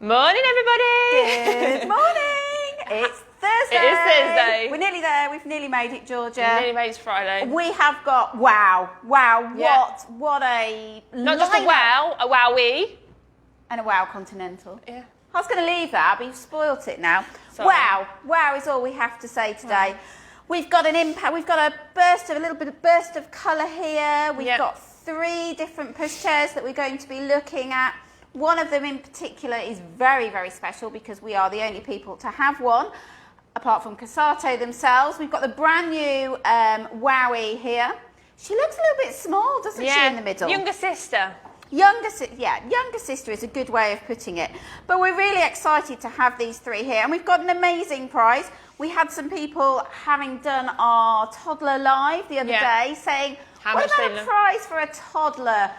Morning, everybody! Good morning! It's Thursday! It is Thursday. We're nearly there. We've nearly made it, Georgia. We nearly made it Friday. We have got, wow, Yeah. what a Not just a wow, a wowee. And a wow continental. Yeah. I was going to leave that, but you've spoilt it now. Sorry. Wow is all we have to say today. Wow. We've got an impact, we've got a little bit of burst of colour here. We've got 3 different pushchairs that we're going to be looking at. One of them in particular is very, very special because we are the only people to have one, apart from Cosatto themselves. We've got the brand new Wowie here. She looks a little bit small, doesn't she, in the middle? Younger sister. Younger sister is a good way of putting it. But we're really excited to have these 3 here. And we've got an amazing prize. We had some people having done our toddler live the other day saying, what about a prize for a toddler?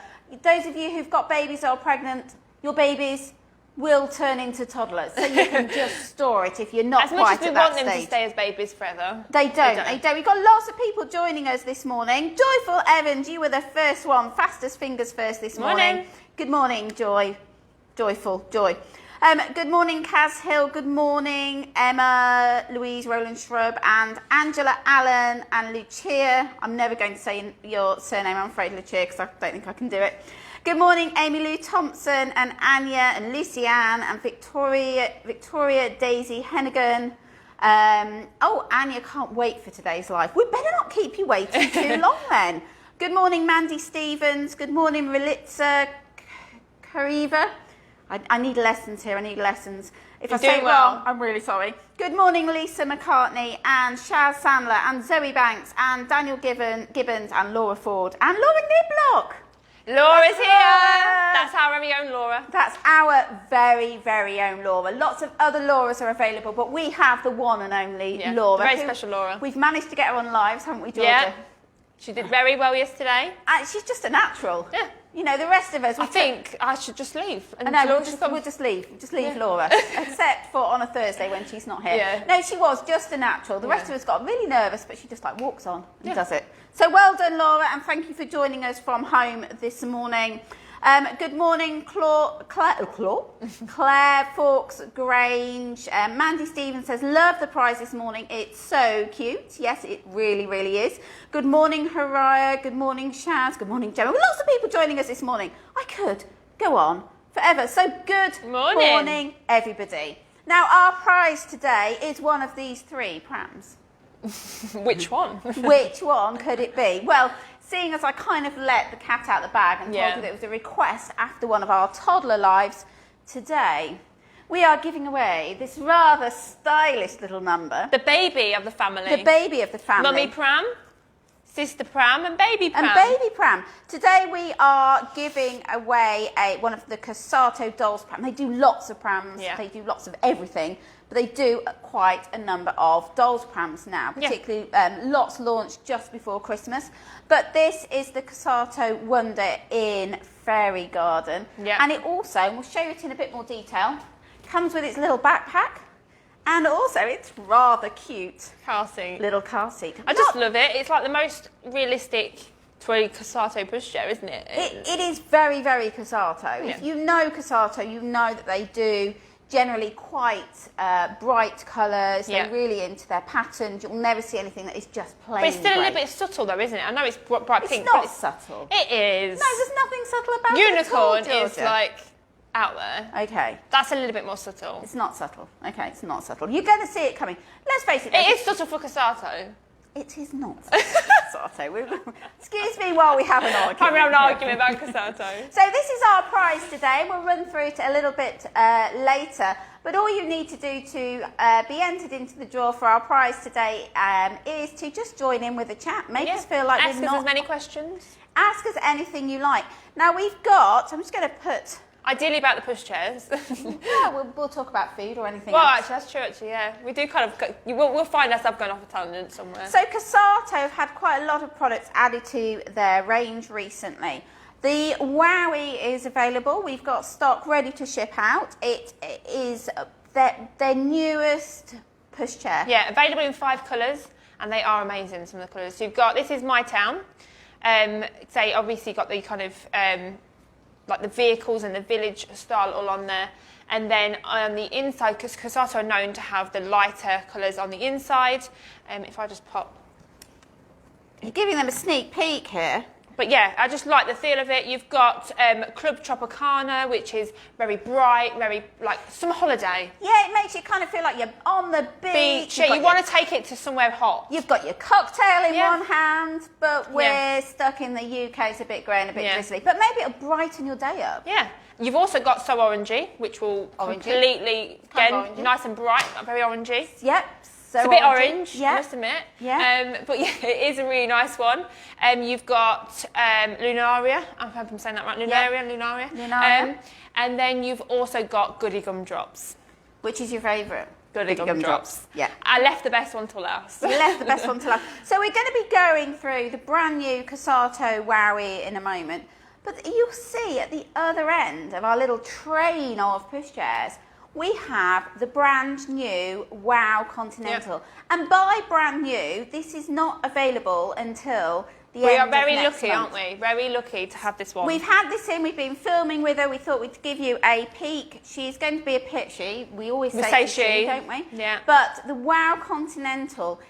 Those of you who've got babies or are pregnant, your babies will turn into toddlers. So you can just store it if you're not quite at that stage. As much as we want them to stay as babies forever. They don't. We've got lots of people joining us this morning. Joyful Evans, you were the first one. Fastest fingers first this morning. Good morning, Joy. Joyful, Joy. Good morning, Kaz Hill. Good morning, Emma, Louise, Roland Shrub, and Angela Allen and Lucia. I'm never going to say your surname, I'm afraid, Lucia, because I don't think I can do it. Good morning, Amy Lou Thompson and Anya and Lucy Ann and Victoria Daisy Hennigan. Anya can't wait for today's live. We better not keep you waiting too long then. Good morning, Mandy Stevens. Good morning, Relitza Kariva. I need lessons here, I need lessons. If I say it wrong, I'm really sorry. Good morning, Lisa McCartney and Shaz Sandler and Zoe Banks and Daniel Gibbons and Laura Ford and Laura Niblock. Laura's here. That's our very own Laura. That's our very, very own Laura. Lots of other Lauras are available, but we have the one and only Laura. Very special Laura. We've managed to get her on lives, haven't we, Georgia? Yeah. She did very well yesterday. She's just a natural. Yeah. You know, the rest of us... I think I should just leave. And we'll just leave. Just leave Laura. Except for on a Thursday when she's not here. Yeah. No, she was just a natural. The rest of us got really nervous, but she just walks on and does it. So well done, Laura, and thank you for joining us from home this morning. Good morning, Claire Fawkes Grange. Mandy Stevens says, love the prize this morning. It's so cute. Yes, it really, really is. Good morning, Haraya. Good morning, Shaz. Good morning, Gemma. Lots of people joining us this morning. I could go on forever. So good morning, everybody. Now, our prize today is one of these 3 prams. Which one? Which one could it be? Well, seeing as I kind of let the cat out of the bag and told you that it was a request after one of our toddler lives, today we are giving away this rather stylish little number. The baby of the family. The baby of the family. Mummy pram, sister pram and baby pram. And baby pram. Today we are giving away one of the Cosatto Dolls Pram. They do lots of prams. Yeah. They do lots of everything. But they do quite a number of dolls prams now, particularly lots launched just before Christmas. But this is the Cosatto Wonder in Fairy Garden. Yeah. And it also, and we'll show you it in a bit more detail, comes with its little backpack. And also, it's rather cute. Car seat. Little car seat. I just love it. It's like the most realistic toy Cosatto pushchair, isn't it? It is very, very Cosatto. Yeah. If you know Cosatto, you know that they do generally quite bright colours. They're really into their patterns. You'll never see anything that is just plain But it's still grey. a little bit subtle though, isn't it? I know it's bright pink, but it's subtle. It is. No, there's nothing subtle about Unicorn it at all, is like out there. Okay. That's a little bit more subtle. It's not subtle. Okay, it's not subtle. You're going to see it coming. Let's face it. It is subtle for Cosatto. It is not Cosatto. Excuse me while we have an argument. We have an argument about Cosatto. So this is our prize today. We'll run through it a little bit later. But all you need to do to be entered into the draw for our prize today is to just join in with the chat. Make us feel like we're not... Ask us as many questions. Ask us anything you like. Now we've got... I'm just going to put... Ideally about the pushchairs. Yeah, we'll talk about food or anything else. Well, actually, that's true, actually, yeah. We do kind of... We'll find ourselves going off a tangent somewhere. So Cosatto have had quite a lot of products added to their range recently. The Wowie is available. We've got stock ready to ship out. It is their newest pushchair. Yeah, available in 5 colours, and they are amazing, some of the colours. So you've got... This is My Town. Say, obviously, got the kind of... like the vehicles and the village style all on there. And then on the inside, because Cosatto are known to have the lighter colours on the inside. If I just pop. You're giving them a sneak peek here. But yeah, I just like the feel of it. You've got Club Tropicana, which is very bright, very like summer holiday. Yeah, it makes you kind of feel like you're on the beach. Yeah, you want to take it to somewhere hot. You've got your cocktail in one hand, but we're stuck in the UK. It's a bit grey and a bit drizzly. But maybe it'll brighten your day up. Yeah. You've also got So Orangey, which will completely, again, nice and bright, very orangey. Yep. So it's a bit orange, yeah. I must admit. Yeah. But yeah, it is a really nice one. You've got Lunaria. I hope I'm saying that right. Lunaria. And then you've also got Goody Gumdrops. Which is your favourite? Goody Gumdrops. Yeah. I left the best one till last. You left the best one till last. So we're going to be going through the brand new Cosatto Wowee in a moment. But you'll see at the other end of our little train of pushchairs, we have the brand new Wow Continental. Yep. And by brand new, this is not available until the end of next month. We are very lucky, aren't we? Very lucky to have this one. We've had this in, we've been filming with her. We thought we'd give you a peek. She's going to be a pit she. We always say she, don't we? Yeah. But the Wow Continental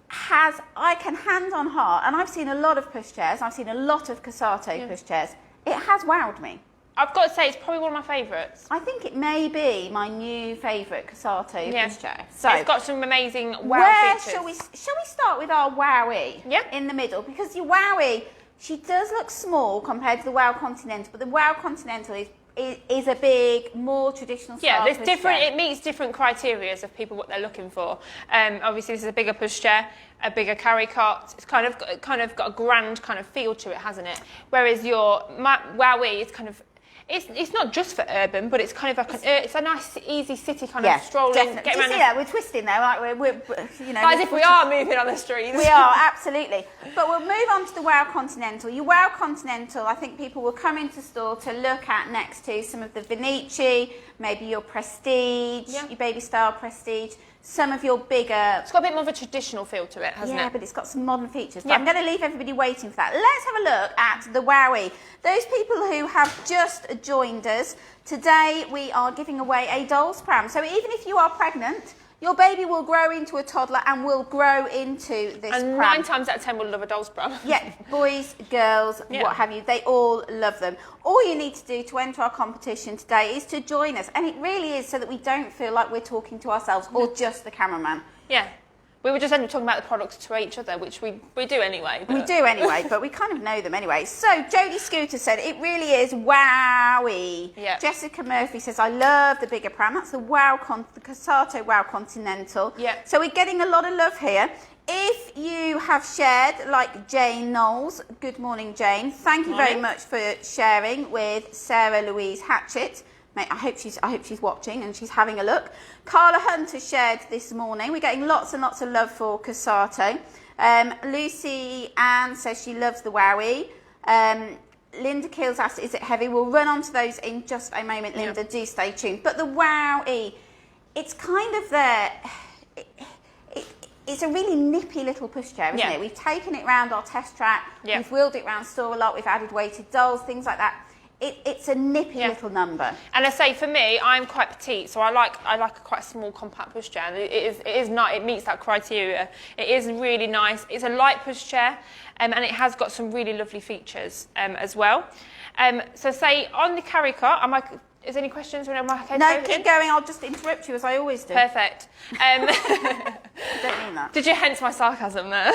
has, I can hand on heart, and I've seen a lot of pushchairs, I've seen a lot of Cosatto pushchairs. It has wowed me. I've got to say, it's probably one of my favourites. I think it may be my new favourite Cosatto pushchair. So it's got some amazing wow features. Shall we start with our Wowee in the middle? Because your Wowee, she does look small compared to the Wow Continental, but the Wow Continental is a big, more traditional style. Yeah, there's different. It meets different criteria of people what they're looking for. Obviously, this is a bigger pushchair, a bigger carry cart. It's kind of got a grand kind of feel to it, hasn't it? Whereas your Wowee is kind of. It's not just for urban, but it's kind of like it's a nice, easy city kind of strolling. Definitely. Do you see that? We're twisting there, like we're you know. As if we are moving on the streets. We are, absolutely. But we'll move on to the Wow Continental. Your Wow Continental, I think people will come into store to look at next to some of the Vinici, maybe your Prestige, your baby style Prestige. Some of your bigger... It's got a bit more of a traditional feel to it, hasn't it? Yeah, but it's got some modern features. But I'm going to leave everybody waiting for that. Let's have a look at the Wowee. Those people who have just joined us, today we are giving away a Dolls Pram. So even if you are pregnant, your baby will grow into a toddler and will grow into this pram. And 9 times out of 10 will love a Dolls Pram. Yeah, boys, girls, what have you, they all love them. All you need to do to enter our competition today is to join us. And it really is so that we don't feel like we're talking to ourselves or just the cameraman. Yeah. We were just end up talking about the products to each other, which we do anyway. We do anyway, but we kind of know them anyway. So, Jodie Scooter said, it really is Wowee. Yep. Jessica Murphy says, I love the bigger pram. That's the the Cosatto Wow Continental. Yep. So we're getting a lot of love here. If you have shared, like Jane Knowles, good morning, Jane. Thank you very much for sharing with Sarah Louise Hatchett. Mate, I hope she's watching and she's having a look. Carla Hunter shared this morning. We're getting lots and lots of love for Cosatto. Lucy Ann says she loves the Wowee. Linda Keels asked, is it heavy? We'll run on to those in just a moment, Linda. Do stay tuned. But the Wowee, it's kind of there. It's a really nippy little pushchair, isn't it? We've taken it round our test track. We've wheeled it round store a lot. We've added weighted dolls, things like that. It's a nippy little number. And I say, for me, I'm quite petite, so I like quite a small, compact pushchair. And it is not. It meets that criteria. It is really nice. It's a light pushchair, and it has got some really lovely features as well. So say on the carry cart, is there any questions? Am I okay? No, keep going. I'll just interrupt you as I always do. Perfect. I don't mean that. Did you hence my sarcasm there?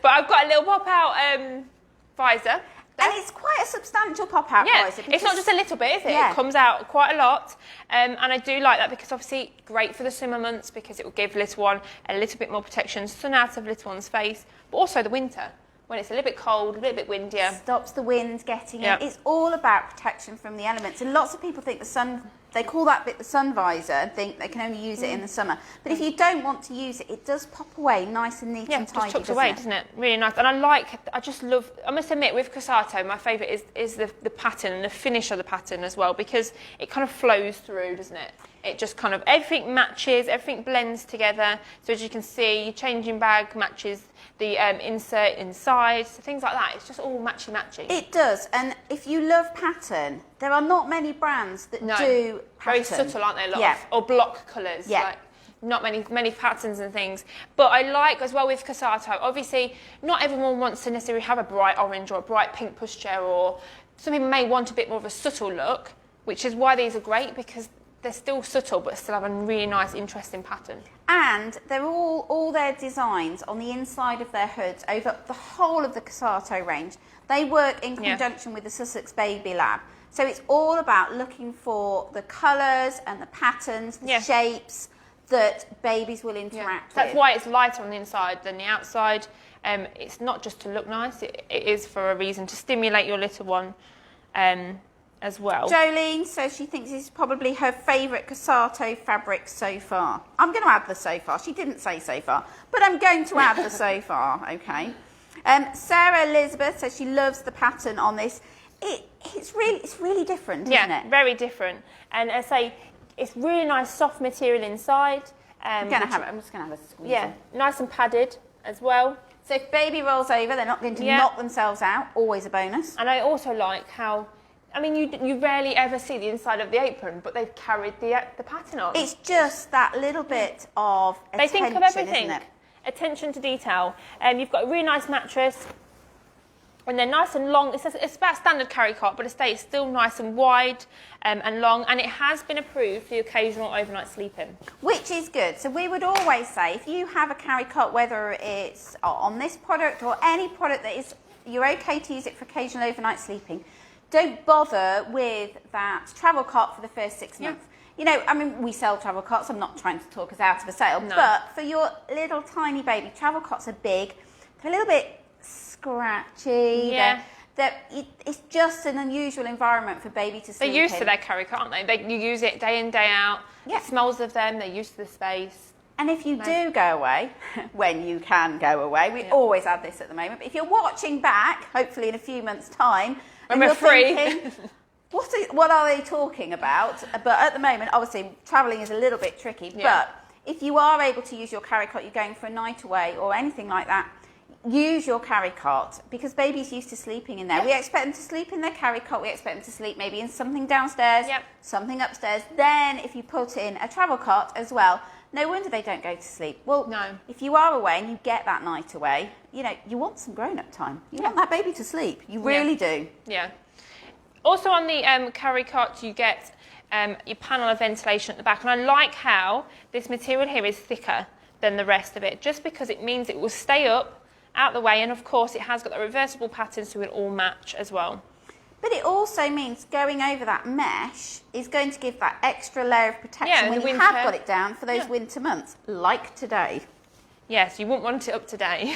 But I've got a little pop-out visor. And it's quite a substantial pop-out visor. It's not just a little bit, is it? It comes out quite a lot. And I do like that because obviously great for the summer months because it will give little one a little bit more protection, sun out of little one's face, but also the winter when it's a little bit cold, a little bit windier. Stops the wind getting in. It's all about protection from the elements. And lots of people think they call that bit the sun visor and think they can only use it in the summer. But if you don't want to use it, it does pop away nice and neat and tidy, just tucks away, doesn't it? Really nice. And I just love, I must admit, with Cosatto, my favourite is the pattern and the finish of the pattern as well, because it kind of flows through, doesn't it? It just kind of, everything matches, everything blends together. So as you can see, your changing bag matches the insert inside, so things like that. It's just all matchy-matchy. It does, and if you love pattern, there are not many brands that do pattern. Very subtle, aren't they? Or block colours. Yeah. Like, not many patterns and things. But I like as well with Cosatto, obviously not everyone wants to necessarily have a bright orange or a bright pink pushchair, or some people may want a bit more of a subtle look, which is why these are great, because they're still subtle but still have a really nice, interesting pattern. And they're all their designs on the inside of their hoods over the whole of the Cosatto range. They work in conjunction with the Sussex Baby Lab. So it's all about looking for the colours and the patterns, the shapes that babies will interact with. That's why it's lighter on the inside than the outside. It's not just to look nice, it is for a reason, to stimulate your little one as well. Jolene says she thinks this is probably her favourite Cosatto fabric so far. I'm going to add the so far. She didn't say so far, but I'm going to add the so far, okay. Sarah Elizabeth says she loves the pattern on this. It's really different, isn't it? Yeah, very different. And I say, it's really nice soft material inside. I'm just going to have a squeeze. Yeah, nice and padded as well. So if baby rolls over, they're not going to knock themselves out. Always a bonus. And I also like how, I mean, you rarely ever see the inside of the apron, but they've carried the pattern on. It's just that little bit of attention, they think of everything. Isn't it? Attention to detail. You've got a really nice mattress. And they're nice and long. It's about standard carry cot, but it's still nice and wide and long. And it has been approved for the occasional overnight sleeping. Which is good. So we would always say, if you have a carry cot, whether it's on this product or any product that is, you're okay to use it for occasional overnight sleeping, don't bother with that travel cot for the first 6 months. You know, I mean, we sell travel cots. I'm not trying to talk us out of a sale. No. But for your little tiny baby, travel cots are big. They're a little bit scratchy. Yeah. It's just an unusual environment for baby to sleep in. They're used to their carry cot, aren't they? You use it day in, day out. Yeah. It smells of them. They're used to the space. And if you do go away, when you can go away, we always add this at the moment, but if you're watching back, hopefully in a few months' time, when we're free, thinking, what are they talking about? But at the moment, obviously, travelling is a little bit tricky. Yeah. But if you are able to use your carry cot, you're going for a night away or anything like that, use your carry cot, because baby's used to sleeping in there. We expect them to sleep in their carry cot. We expect them to sleep maybe in something downstairs, something upstairs. Then if you put in a travel cot as well, no wonder they don't go to sleep. Well, if you are away and you get that night away, you know, you want some grown-up time. You want that baby to sleep. You really do. Yeah. Also on the carry cot, you get your panel of ventilation at the back. And I like how this material here is thicker than the rest of it, just because it means it will stay up, out the way, and of course it has got the reversible pattern, so it will all match as well. But it also means going over that mesh is going to give that extra layer of protection when you have got it down for those winter months, like today. Yes, you wouldn't want it up today.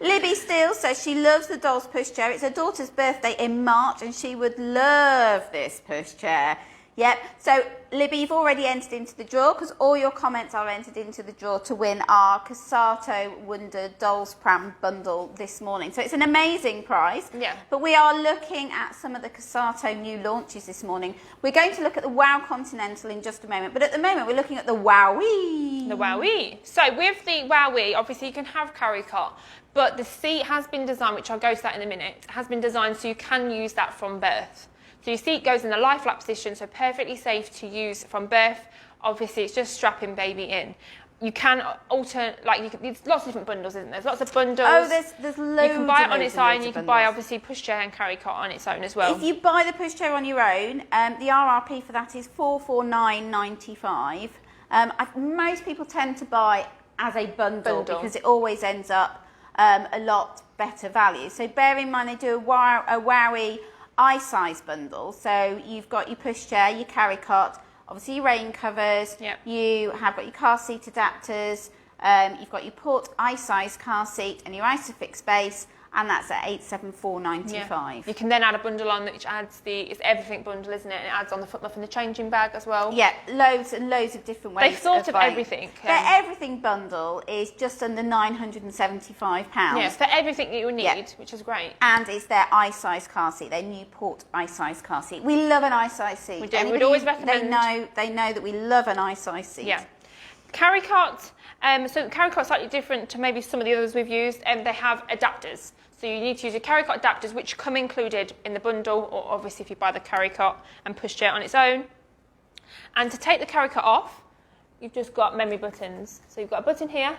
Libby Steele says she loves the Dolls Pushchair. It's her daughter's birthday in March and she would love this pushchair. Yep, so Libby, you've already entered into the draw, because all your comments are entered into the draw to win our Cosatto Wonder Dolls Pram bundle this morning. So it's an amazing prize. Yeah. But we are looking at some of the Cosatto new launches this morning. We're going to look at the Wow Continental in just a moment, but at the moment we're looking at the Wowie. The Wowie. So with the Wowie, obviously you can have carry cot, but the seat has been designed, which I'll go to that in a minute, has been designed so you can use that from birth. So your seat goes in the lie flat position, so perfectly safe to use from birth. Obviously, it's just strapping baby in. You can alter, there's lots of different bundles, isn't there? There's lots of bundles. Oh, there's loads. You can buy it on its own. You can buy, obviously, pushchair and carry cot on its own as well. If you buy the pushchair on your own, the RRP for that is $449.95. Most people tend to buy as a bundle because it always ends up a lot better value. So bear in mind they do a Wowie eye-size bundle. So you've got your pushchair, your carry cot, obviously your rain covers, you have got your car seat adapters, you've got your port eye-size car seat and your Isofix base, and that's at £874.95. You can then add a bundle on which adds it's everything bundle, isn't it? And it adds on the foot muffin, the changing bag as well. Yeah, loads and loads of different ways. They've thought of buying. everything. Their everything bundle is just under £975. Yeah, for everything that you need, which is great. And it's their i-size car seat, their Newport i-size car seat. We love an i-size seat. We do. We'd always recommend. They know that we love an i-size seat. Yeah. Carry cart. So the carry cart's slightly different to maybe some of the others we've used. They have adapters. So you need to use your carry cart adapters, which come included in the bundle, or obviously if you buy the carry cart and pushchair on its own. And to take the carry cart off, you've just got memory buttons. So you've got a button here.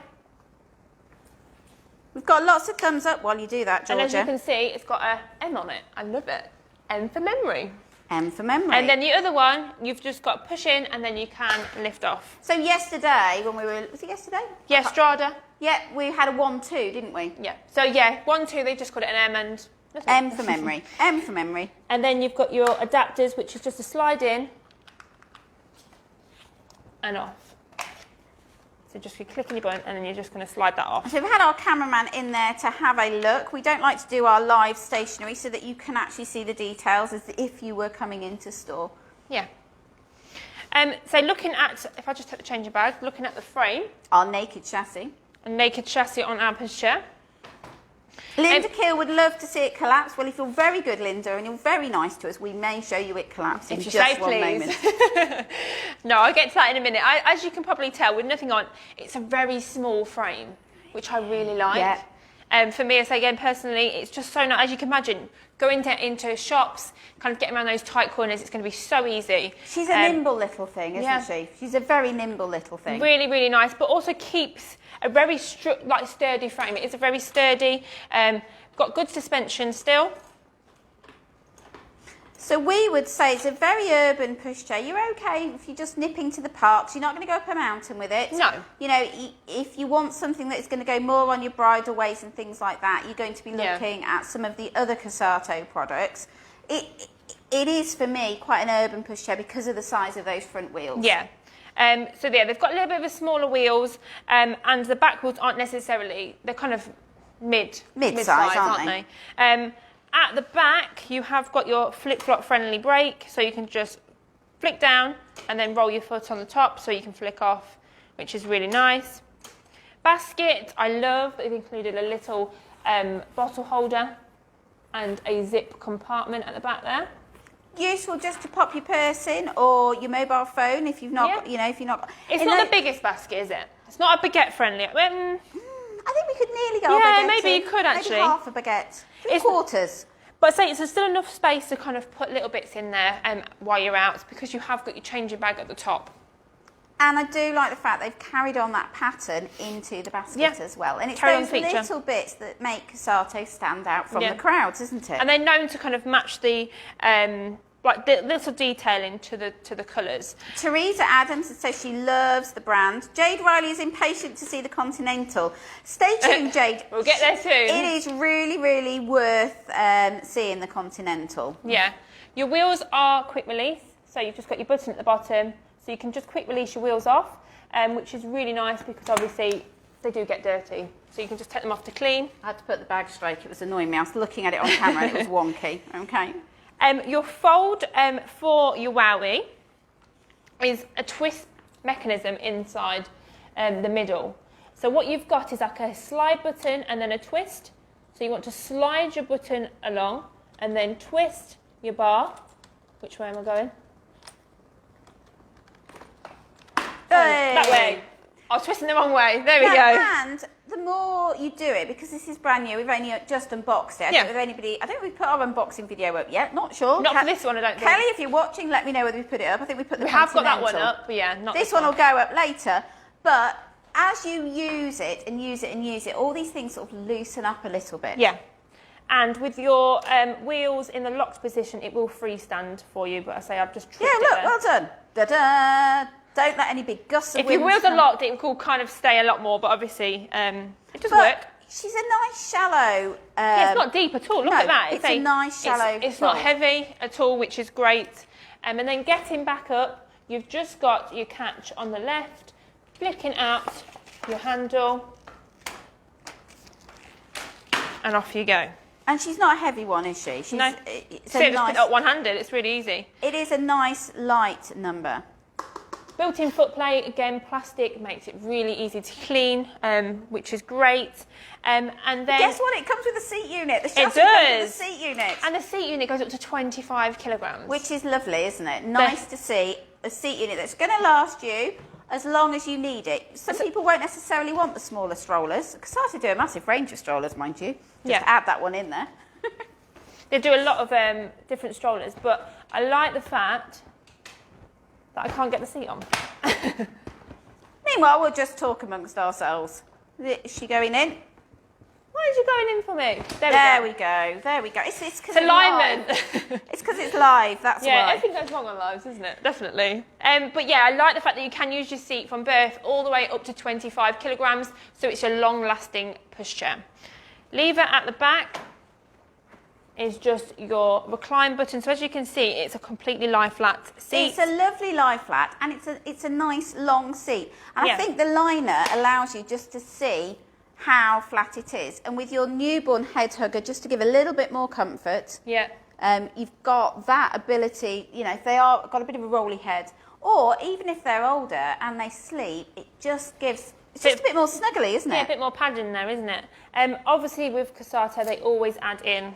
We've got lots of thumbs up while you do that, Georgia. And as you can see, it's got a M on it. I love it. M for memory. M for memory. And then the other one, you've just got to push in and then you can lift off. So yesterday, when we were, was it yesterday? Yeah, Strada. Yeah, we had a 1-2, didn't we? Yeah. So yeah, 1-2, they just got it an M and... M for memory. M for memory. And then you've got your adapters, which is just a slide in and off. So just you click on your button and then you're just going to slide that off. So we've had our cameraman in there to have a look. We don't like to do our live stationery so that you can actually see the details as if you were coming into store. Yeah. So looking at, if I just take the changing bag, looking at the frame. Our naked chassis. A naked chassis on our pushchair. Linda Keel would love to see it collapse. Well, if you're very good, Linda, and you're very nice to us, we may show you it collapse in just one moment. No, I'll get to that in a minute. As you can probably tell, with nothing on, it's a very small frame, which I really like. Yeah. For me, as again, personally, it's just so nice. As you can imagine, going into shops, kind of getting around those tight corners, it's going to be so easy. She's a nimble little thing, isn't she? She's a very nimble little thing. Really, really nice, but also keeps a very sturdy frame. It is a very sturdy, got good suspension still. So we would say it's a very urban pushchair. You're okay if you're just nipping to the parks. You're not going to go up a mountain with it. No. You know, if you want something that's going to go more on your bridleways and things like that, you're going to be looking at some of the other Cosatto products. It is, for me, quite an urban pushchair because of the size of those front wheels. Yeah. So yeah, they've got a little bit of a smaller wheels, and the back wheels aren't necessarily, they're kind of mid-size, aren't they? At the back, you have got your flip-flop friendly brake, so you can just flick down and then roll your foot on the top so you can flick off, which is really nice. Basket, I love. They've included a little bottle holder and a zip compartment at the back there. Useful just to pop your purse in or your mobile phone if you've not got, you know, if you're not... It's not the biggest basket, is it? It's not a baguette friendly. I think we could nearly go a baguette. Yeah, maybe you could actually. Maybe half a baguette. Three-quarters. But I say it's still enough space to kind of put little bits in there while you're out, because you have got your changing bag at the top. And I do like the fact they've carried on that pattern into the basket as well. And it's those little bits that make Cosatto stand out from the crowds, isn't it? And they're known to kind of match the like the little detailing to the colours. Teresa Adams says she loves the brand. Jade Riley is impatient to see the Continental. Stay tuned, Jade. We'll get there soon. It is really, really worth seeing the Continental. Yeah. Your wheels are quick release, so you've just got your button at the bottom, so you can just quick release your wheels off, which is really nice because obviously they do get dirty. So you can just take them off to clean. I had to put the bag straight. It was annoying me. I was looking at it on camera and it was wonky. Okay. Your fold for your Wowie is a twist mechanism inside the middle. So what you've got is like a slide button and then a twist. So you want to slide your button along and then twist your bar. Which way am I going? That way. I was twisting the wrong way. There we go. And the more you do it, because this is brand new, we've only just unboxed it. I don't think we've put our unboxing video up yet. Not sure. Not for this one, I don't think. Kelly, if you're watching, let me know whether we put it up. I think we put the We have got that one up, but yeah, not this one. Will go up later. But as you use it and use it and use it, all these things sort of loosen up a little bit. Yeah. And with your wheels in the locked position, it will freestand for you. But I say I've just tripped it there. Well done. Da-da. Don't let any big gusts of wind. If your wheels are locked, it will kind of stay a lot more, but obviously it does work. She's a nice shallow... yeah, it's not deep at all. Look at that. It's a nice shallow... It's not heavy at all, which is great. And then getting back up, you've just got your catch on the left, flicking out your handle, and off you go. And she's not a heavy one, is she? No. It's So just pick it up one-handed. It's really easy. It is a nice light number. Built-in footplate, again, plastic, makes it really easy to clean, which is great. And then guess what? It comes with a seat unit. The it chassis comes with a seat unit. And the seat unit goes up to 25 kilograms. Which is lovely, isn't it? Nice to see a seat unit that's going to last you as long as you need it. Some people won't necessarily want the smaller strollers. Cosatto do a massive range of strollers, mind you. Just add that one in there. They do a lot of different strollers, but I like the fact that I can't get the seat on. Meanwhile, we'll just talk amongst ourselves. Is she going in? Why is she going in for me? There we go. There we go. It's because alignment. It's because it's live. That's yeah, why. everything goes wrong on lives, isn't it? Definitely. But yeah, I like the fact that you can use your seat from birth all the way up to 25 kilograms, so it's a long-lasting pushchair. Lever at the back is just your recline button. So as you can see, it's a completely lie flat seat. It's a lovely lie flat, and it's a nice long seat. And I think the liner allows you just to see how flat it is. And with your newborn head hugger, just to give a little bit more comfort, you've got that ability, you know, if they are got a bit of a rolly head, or even if they're older and they sleep, it just gives, it's just a bit more snuggly, isn't it? Yeah, a bit more padding there, isn't it? Obviously with Cosatto, they always add in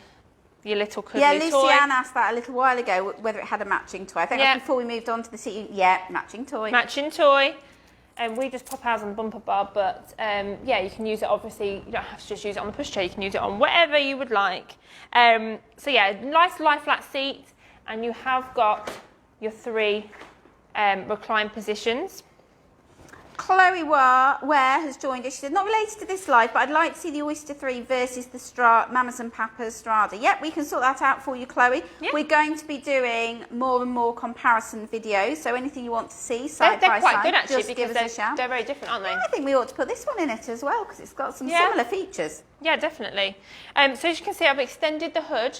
your little cuddly toy. Yeah, Lucy-Anne asked that a little while ago, whether it had a matching toy. I think that's before we moved on to the seat. Yeah, matching toy. Matching toy. And we just pop ours on the bumper bar, but yeah, you can use it, obviously, you don't have to just use it on the pushchair, you can use it on whatever you would like. So yeah, nice lie flat seat, and you have got your 3 recline positions. Chloe Ware has joined us. She said, not related to this live, but I'd like to see the Oyster 3 versus the Mamas and Papas Strada. Yep, we can sort that out for you, Chloe. Yep. We're going to be doing more and more comparison videos, so anything you want to see side by side, they're quite good actually, just because give us a shout. They're very different, aren't they? Yeah, I think we ought to put this one in it as well, because it's got some similar features. Yeah, definitely. So as you can see, I've extended the hood,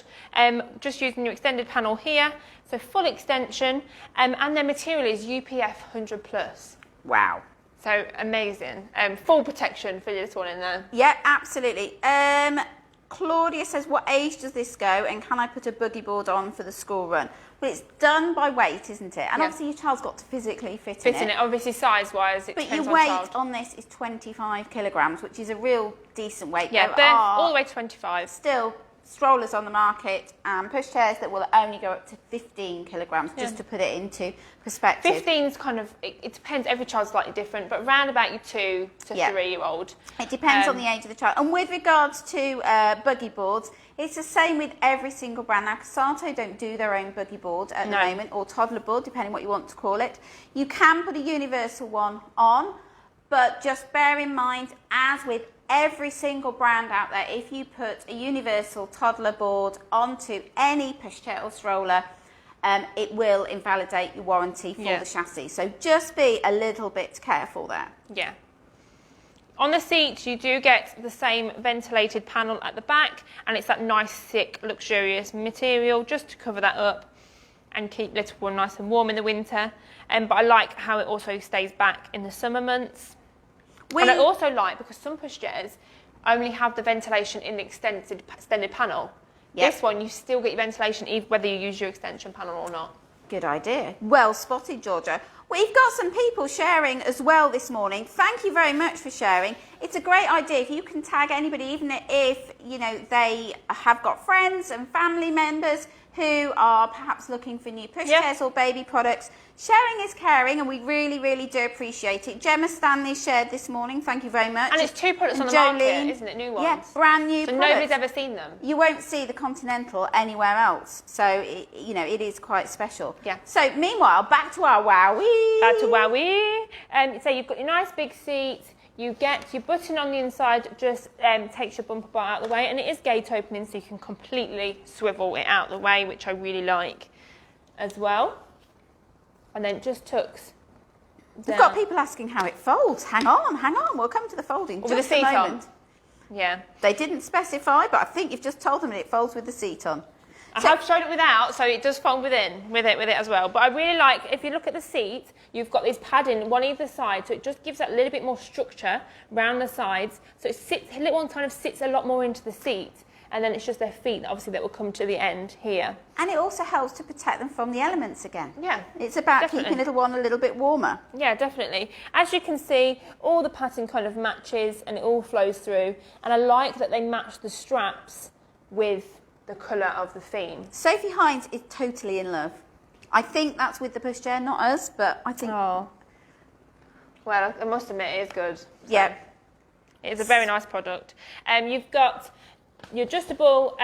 just using your extended panel here, so full extension, and their material is UPF 100+. Wow. So amazing. Full protection for this one in there. Yeah, absolutely. Claudia says, what age does this go, and can I put a buggy board on for the school run? Well, it's done by weight, isn't it? And obviously your child's got to physically fit in it. Obviously size-wise, it depends on But your child. weight on this is 25 kilograms, which is a real decent weight. Yeah, there are all the way to 25. Still strollers on the market and pushchairs that will only go up to 15 kilograms, just to put it into perspective. 15's kind of, it depends, every child's slightly different, but around about your 2 to 3-year-old. It depends on the age of the child. And with regards to buggy boards, it's the same with every single brand. Now, Cosatto don't do their own buggy board at the moment, or toddler board, depending what you want to call it. You can put a universal one on, but just bear in mind, as with every single brand out there, if you put a universal toddler board onto any pushchair or stroller, it will invalidate your warranty for the chassis. So just be a little bit careful there. Yeah. On the seat, you do get the same ventilated panel at the back, and it's that nice, thick, luxurious material just to cover that up and keep little one nice and warm in the winter. But I like how it also stays back in the summer months. And I also like, because some pushchairs only have the ventilation in the extended panel. Yep. This one, you still get your ventilation even whether you use your extension panel or not. Good idea. Well spotted, Georgia. We've got some people sharing as well this morning. Thank you very much for sharing. It's a great idea if you can tag anybody, even if you know they have got friends and family members who are perhaps looking for new pushchairs or baby products. Sharing is caring, and we really, really do appreciate it. Gemma Stanley shared this morning. Thank you very much. And it's 2 products on the market, isn't it? New ones. Yeah, brand new products. Nobody's ever seen them. You won't see the Continental anywhere else. So, you know, it is quite special. Yeah. So, meanwhile, back to our Wowie. Back to Wowie. So you've got your nice big seat. You get your button on the inside, just takes your bumper bar out of the way, and it is gate opening, so you can completely swivel it out of the way, which I really like as well. And then it just tucks down. We've got people asking how it folds. Hang on, we'll come to the folding with the seat seat on. Yeah. They didn't specify, but I think you've just told them that it folds with the seat on. I have showed it without, so it does fold with it as well. But I really like, if you look at the seat, you've got this padding one either side, so it just gives that little bit more structure around the sides. So it sits, the little one kind of sits a lot more into the seat, and then it's just their feet, obviously, that will come to the end here. And it also helps to protect them from the elements again. Yeah, it's about definitely. keeping little one a little bit warmer. Yeah, definitely. As you can see, all the pattern kind of matches and it all flows through. And I like that they match the straps with the colour of the theme. Sophie Hines is totally in love. I think that's with the pushchair, not us, but I think... Oh. Well, I must admit, it is good. So yeah. It is a very nice product. You've got your adjustable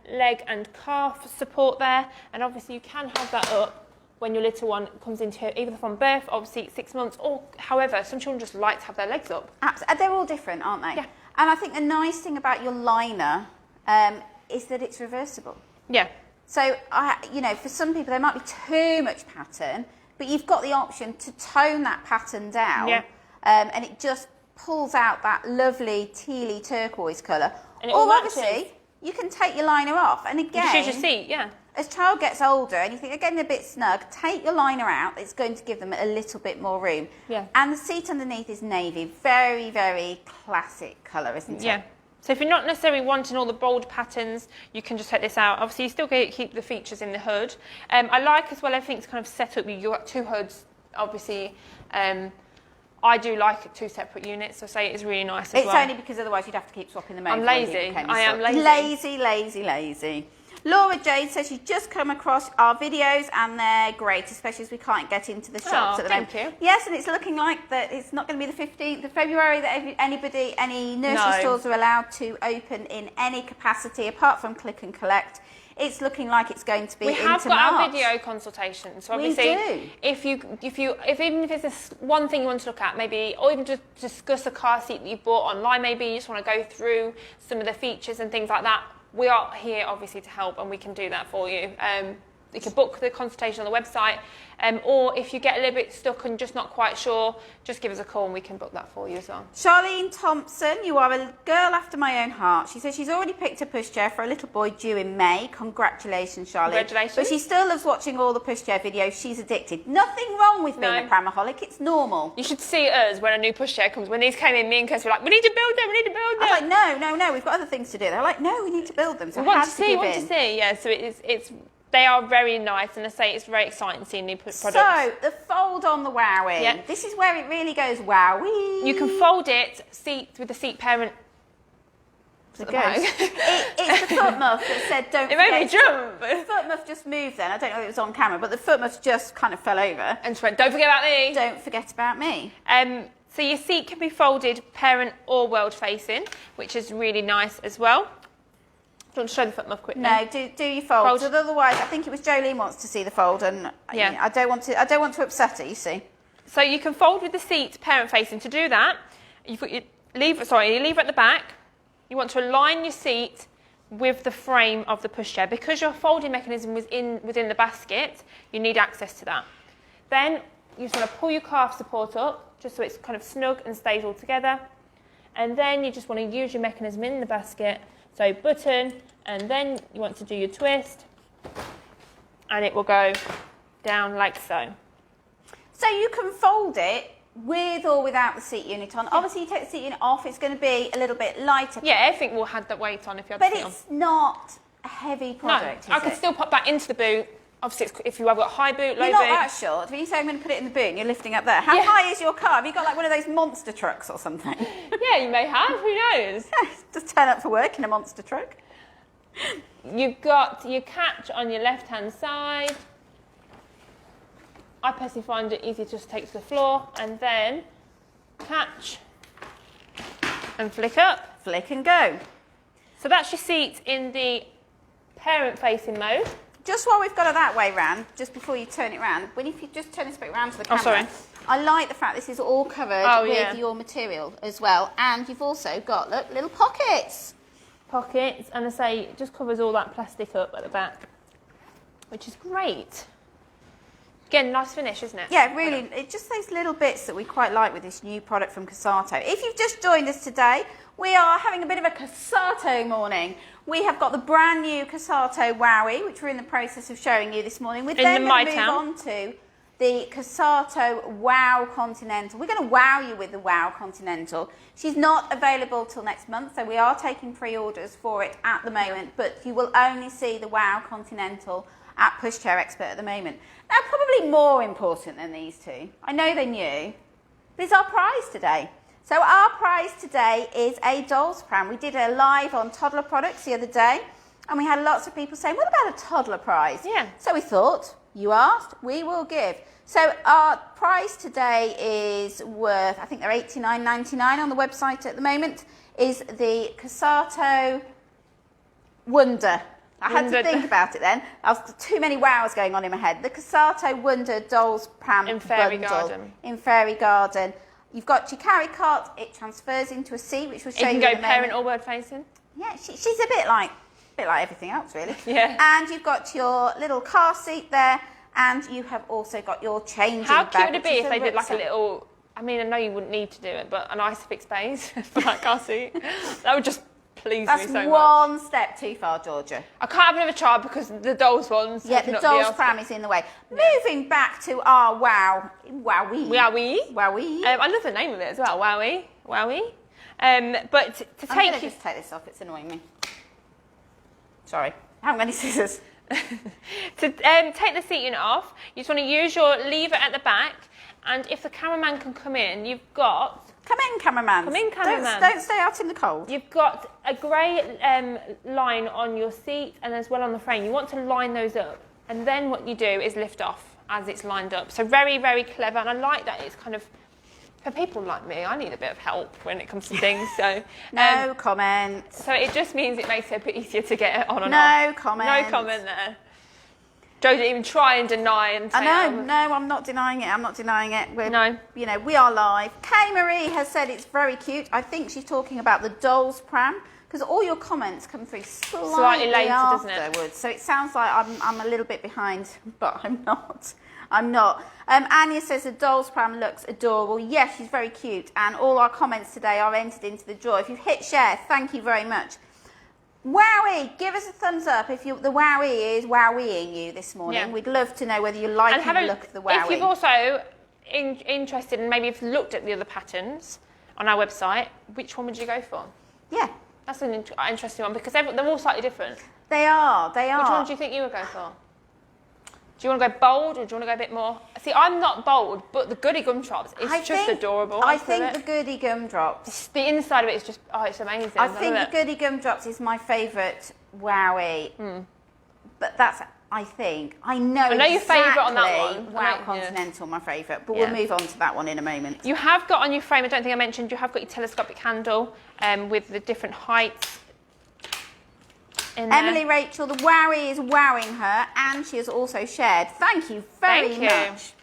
leg and calf support there, and obviously you can have that up when your little one comes into either from birth, obviously 6 months, or however, some children just like to have their legs up. Absolutely. They're all different, aren't they? Yeah. And I think the nice thing about your liner is that it's reversible. Yeah. So, you know, for some people there might be too much pattern, but you've got the option to tone that pattern down, yeah. And it just pulls out that lovely tealy turquoise colour. And it all or matches. obviously, you can take your liner off, and again, Just use your seat, yeah. As child gets older and you think they're getting a bit snug, take your liner out. It's going to give them a little bit more room. Yeah. And the seat underneath is navy. Very, very classic colour, isn't it? Yeah. So if you're not necessarily wanting all the bold patterns, you can just take this out. Obviously, you still keep the features in the hood. I like as well, everything's kind of set up. You've got two hoods, obviously. I do like 2 separate units, so say it is really nice as well. It's only because otherwise you'd have to keep swapping them over. I'm lazy. I am lazy. Lazy, lazy, lazy. Laura Jade says she's just come across our videos and they're great, especially as we can't get into the shops at the moment. Thank you. Yes, and it's looking like that it's not going to be the 15th of February that any nursery stores are allowed to open in any capacity apart from click and collect. It's looking like it's going to be into March. We have got our video consultation, so obviously, we do. if even if it's one thing you want to look at, maybe, or even just discuss a car seat that you bought online, maybe you just want to go through some of the features and things like that. We are here, obviously, to help, and we can do that for you. You can book the consultation on the website, or if you get a little bit stuck and just not quite sure, just give us a call and we can book that for you as well. Charlene Thompson, you are a girl after my own heart. She says she's already picked a pushchair for a little boy due in May. Congratulations, Charlene. Congratulations. But she still loves watching all the pushchair videos. She's addicted. Nothing wrong with being a pramaholic. It's normal. You should see us when a new pushchair comes. When these came in, me and Kirsty were like, we need to build them, we need to build them. I was like, no, we've got other things to do. They're like, no, we need to build them. So we want to see. Yeah, so they are very nice, and I say it's very exciting seeing new products. So, the fold on the Wowie. Yeah. This is where it really goes Wowie. You can fold it with the seat parent. It's the foot muff that said don't It forget. made me jump. The foot muff just moved then. I don't know if it was on camera, but the foot muff just kind of fell over. And just went, don't forget about me. Don't forget about me. So your seat can be folded parent or world facing, which is really nice as well. Do you want to show the foot muff quickly? No, do your fold. But otherwise, I think it was Jolene wants to see the fold, and yeah. I don't want to upset her. You see. So you can fold with the seat parent facing. To do that, you put your lever at the back. You want to align your seat with the frame of the pushchair. Because your folding mechanism was within the basket, you need access to that. Then you just want to pull your calf support up, just so it's kind of snug and stays all together. And then you just want to use your mechanism in the basket. So button, and then you want to do your twist, and it will go down like so. So you can fold it with or without the seat unit on. Obviously, you take the seat unit off, it's going to be a little bit lighter. Yeah, everything will have that weight on if you have the seat on. But it's not a heavy product, No, I can still pop that into the boot. Obviously, if you have got high boot, low boot. You're not that short. When you say I'm going to put it in the boot and you're lifting up there, how high is your car? Have you got like one of those monster trucks or something? Yeah, you may have. Who knows? Just turn up for work in a monster truck. You've got your catch on your left-hand side. I personally find it easy to just take to the floor and then catch and flick up. Flick and go. So that's your seat in the parent-facing mode. Just while we've got it that way round, just before you turn it round, if you just turn this bit round to the camera, I like the fact this is all covered with your material as well, and you've also got, look, little pockets. Pockets, and I say it just covers all that plastic up at the back, which is great. Again, nice finish, isn't it? Yeah, really, it's just those little bits that we quite like with this new product from Cosatto. If you've just joined us today, we are having a bit of a Cosatto morning. We have got the brand new Cosatto Wowee, which we're in the process of showing you this morning. We're then going to move on to the Cosatto Wow Continental. We're going to wow you with the Wow Continental. She's not available till next month, so we are taking pre-orders for it at the moment, but you will only see the Wow Continental at Pushchair Expert at the moment. Now, probably more important than these two, I know they're new, but it's our prize today. So our prize today is a Dolls Pram. We did a live on toddler products the other day, and we had lots of people saying, what about a toddler prize? Yeah. So we thought, you asked, we will give. So our prize today is worth, I think they're $89.99 on the website at the moment, is the Cosatto Wonder. I had to think about it then. There was too many wows going on in my head. The Cosatto Wonder Dolls Pram in Fairy bundle Garden. In Fairy Garden. You've got your carry cart. It transfers into a seat, which we'll show you in a moment. You can go parent or word facing. Yeah, she's a bit like everything else, really. Yeah. And you've got your little car seat there, and you have also got your changing How bag. cute would it be if they did rucksack. like a little? I mean, I know you wouldn't need to do it, but a nice fixed base for that car seat. That would just please me so That's much. one step too far, Georgia. I can't have another child because the dolls ones. Yeah, the Dolls Pram is in the way. Moving back to our Wowee. Wowie. I love the name of it as well. Wowie. But to I'm going to just take this off. It's annoying me. Sorry. I haven't got any scissors. To take the seat unit off, you just want to use your lever at the back, and if the cameraman can come in, you've got... Come in, cameraman. Come in, cameraman. Don't stay out in the cold. You've got a grey line on your seat and as well on the frame. You want to line those up, and then what you do is lift off as it's lined up. So very, very clever, and I like that it's kind of... For people like me, I need a bit of help when it comes to things, so... No comment. So it just means it makes it a bit easier to get it on and off. No comment. No comment there. Joe didn't even try and deny and say... No, I'm not denying it. I'm not denying it. No. You know, we are live. Kay Marie has said it's very cute. I think she's talking about the Dolls Pram, because all your comments come through slightly later, afterwards. doesn't it? So it sounds like I'm a little bit behind, but I'm not. I'm not. Anya says the Dolls Pram looks adorable. Yes, she's very cute. And all our comments today are entered into the draw. If you've hit share, thank you very much. Wowie, give us a thumbs up if the Wowie is wowieing you this morning. Yeah. We'd love to know whether you like the look of the Wowie. If you've also interested and maybe if you've looked at the other patterns on our website, which one would you go for? Yeah. That's an interesting one because they're all slightly different. They are. Which one do you think you would go for? Do you want to go bold or do you want to go a bit more? See, I'm not bold, but the Goody Gumdrops is just adorable. I think the Goody Gumdrops. The inside of it is just, it's amazing. I think the Goody Gumdrops is my favourite Wowie. But that's, I know your favourite on that one. Wow Continental, my favourite. But we'll move on to that one in a moment. You have got on your frame, I don't think I mentioned, you have got your telescopic handle with the different heights. Emily Rachel, the Wowie is wowing her, and she has also shared. Thank you very much.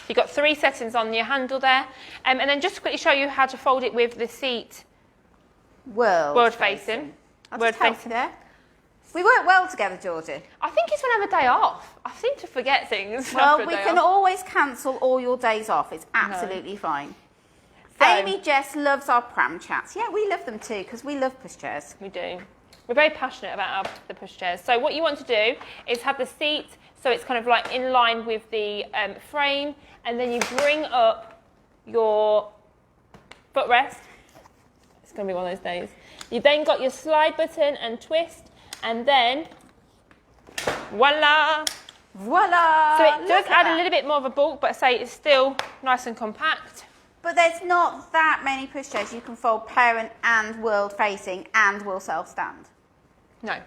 You've got 3 settings on your handle there. And then just to quickly show you how to fold it with the seat world facing. Word facing there. We work well together, Georgie. I think it's when I have a day off. I seem to forget things. Well, we can always cancel all your days off. It's absolutely fine. So, Amy Jess loves our pram chats. Yeah, we love them too, because we love pushchairs. We do. We're very passionate about the pushchairs. So what you want to do is have the seat so it's kind of like in line with the frame, and then you bring up your footrest. It's going to be one of those days. You then got your slide button and twist, and then voila! Voila! So it does add a little bit more of a bulk, but say it's still nice and compact. But there's not that many pushchairs you can fold parent and world facing and will self-stand. No.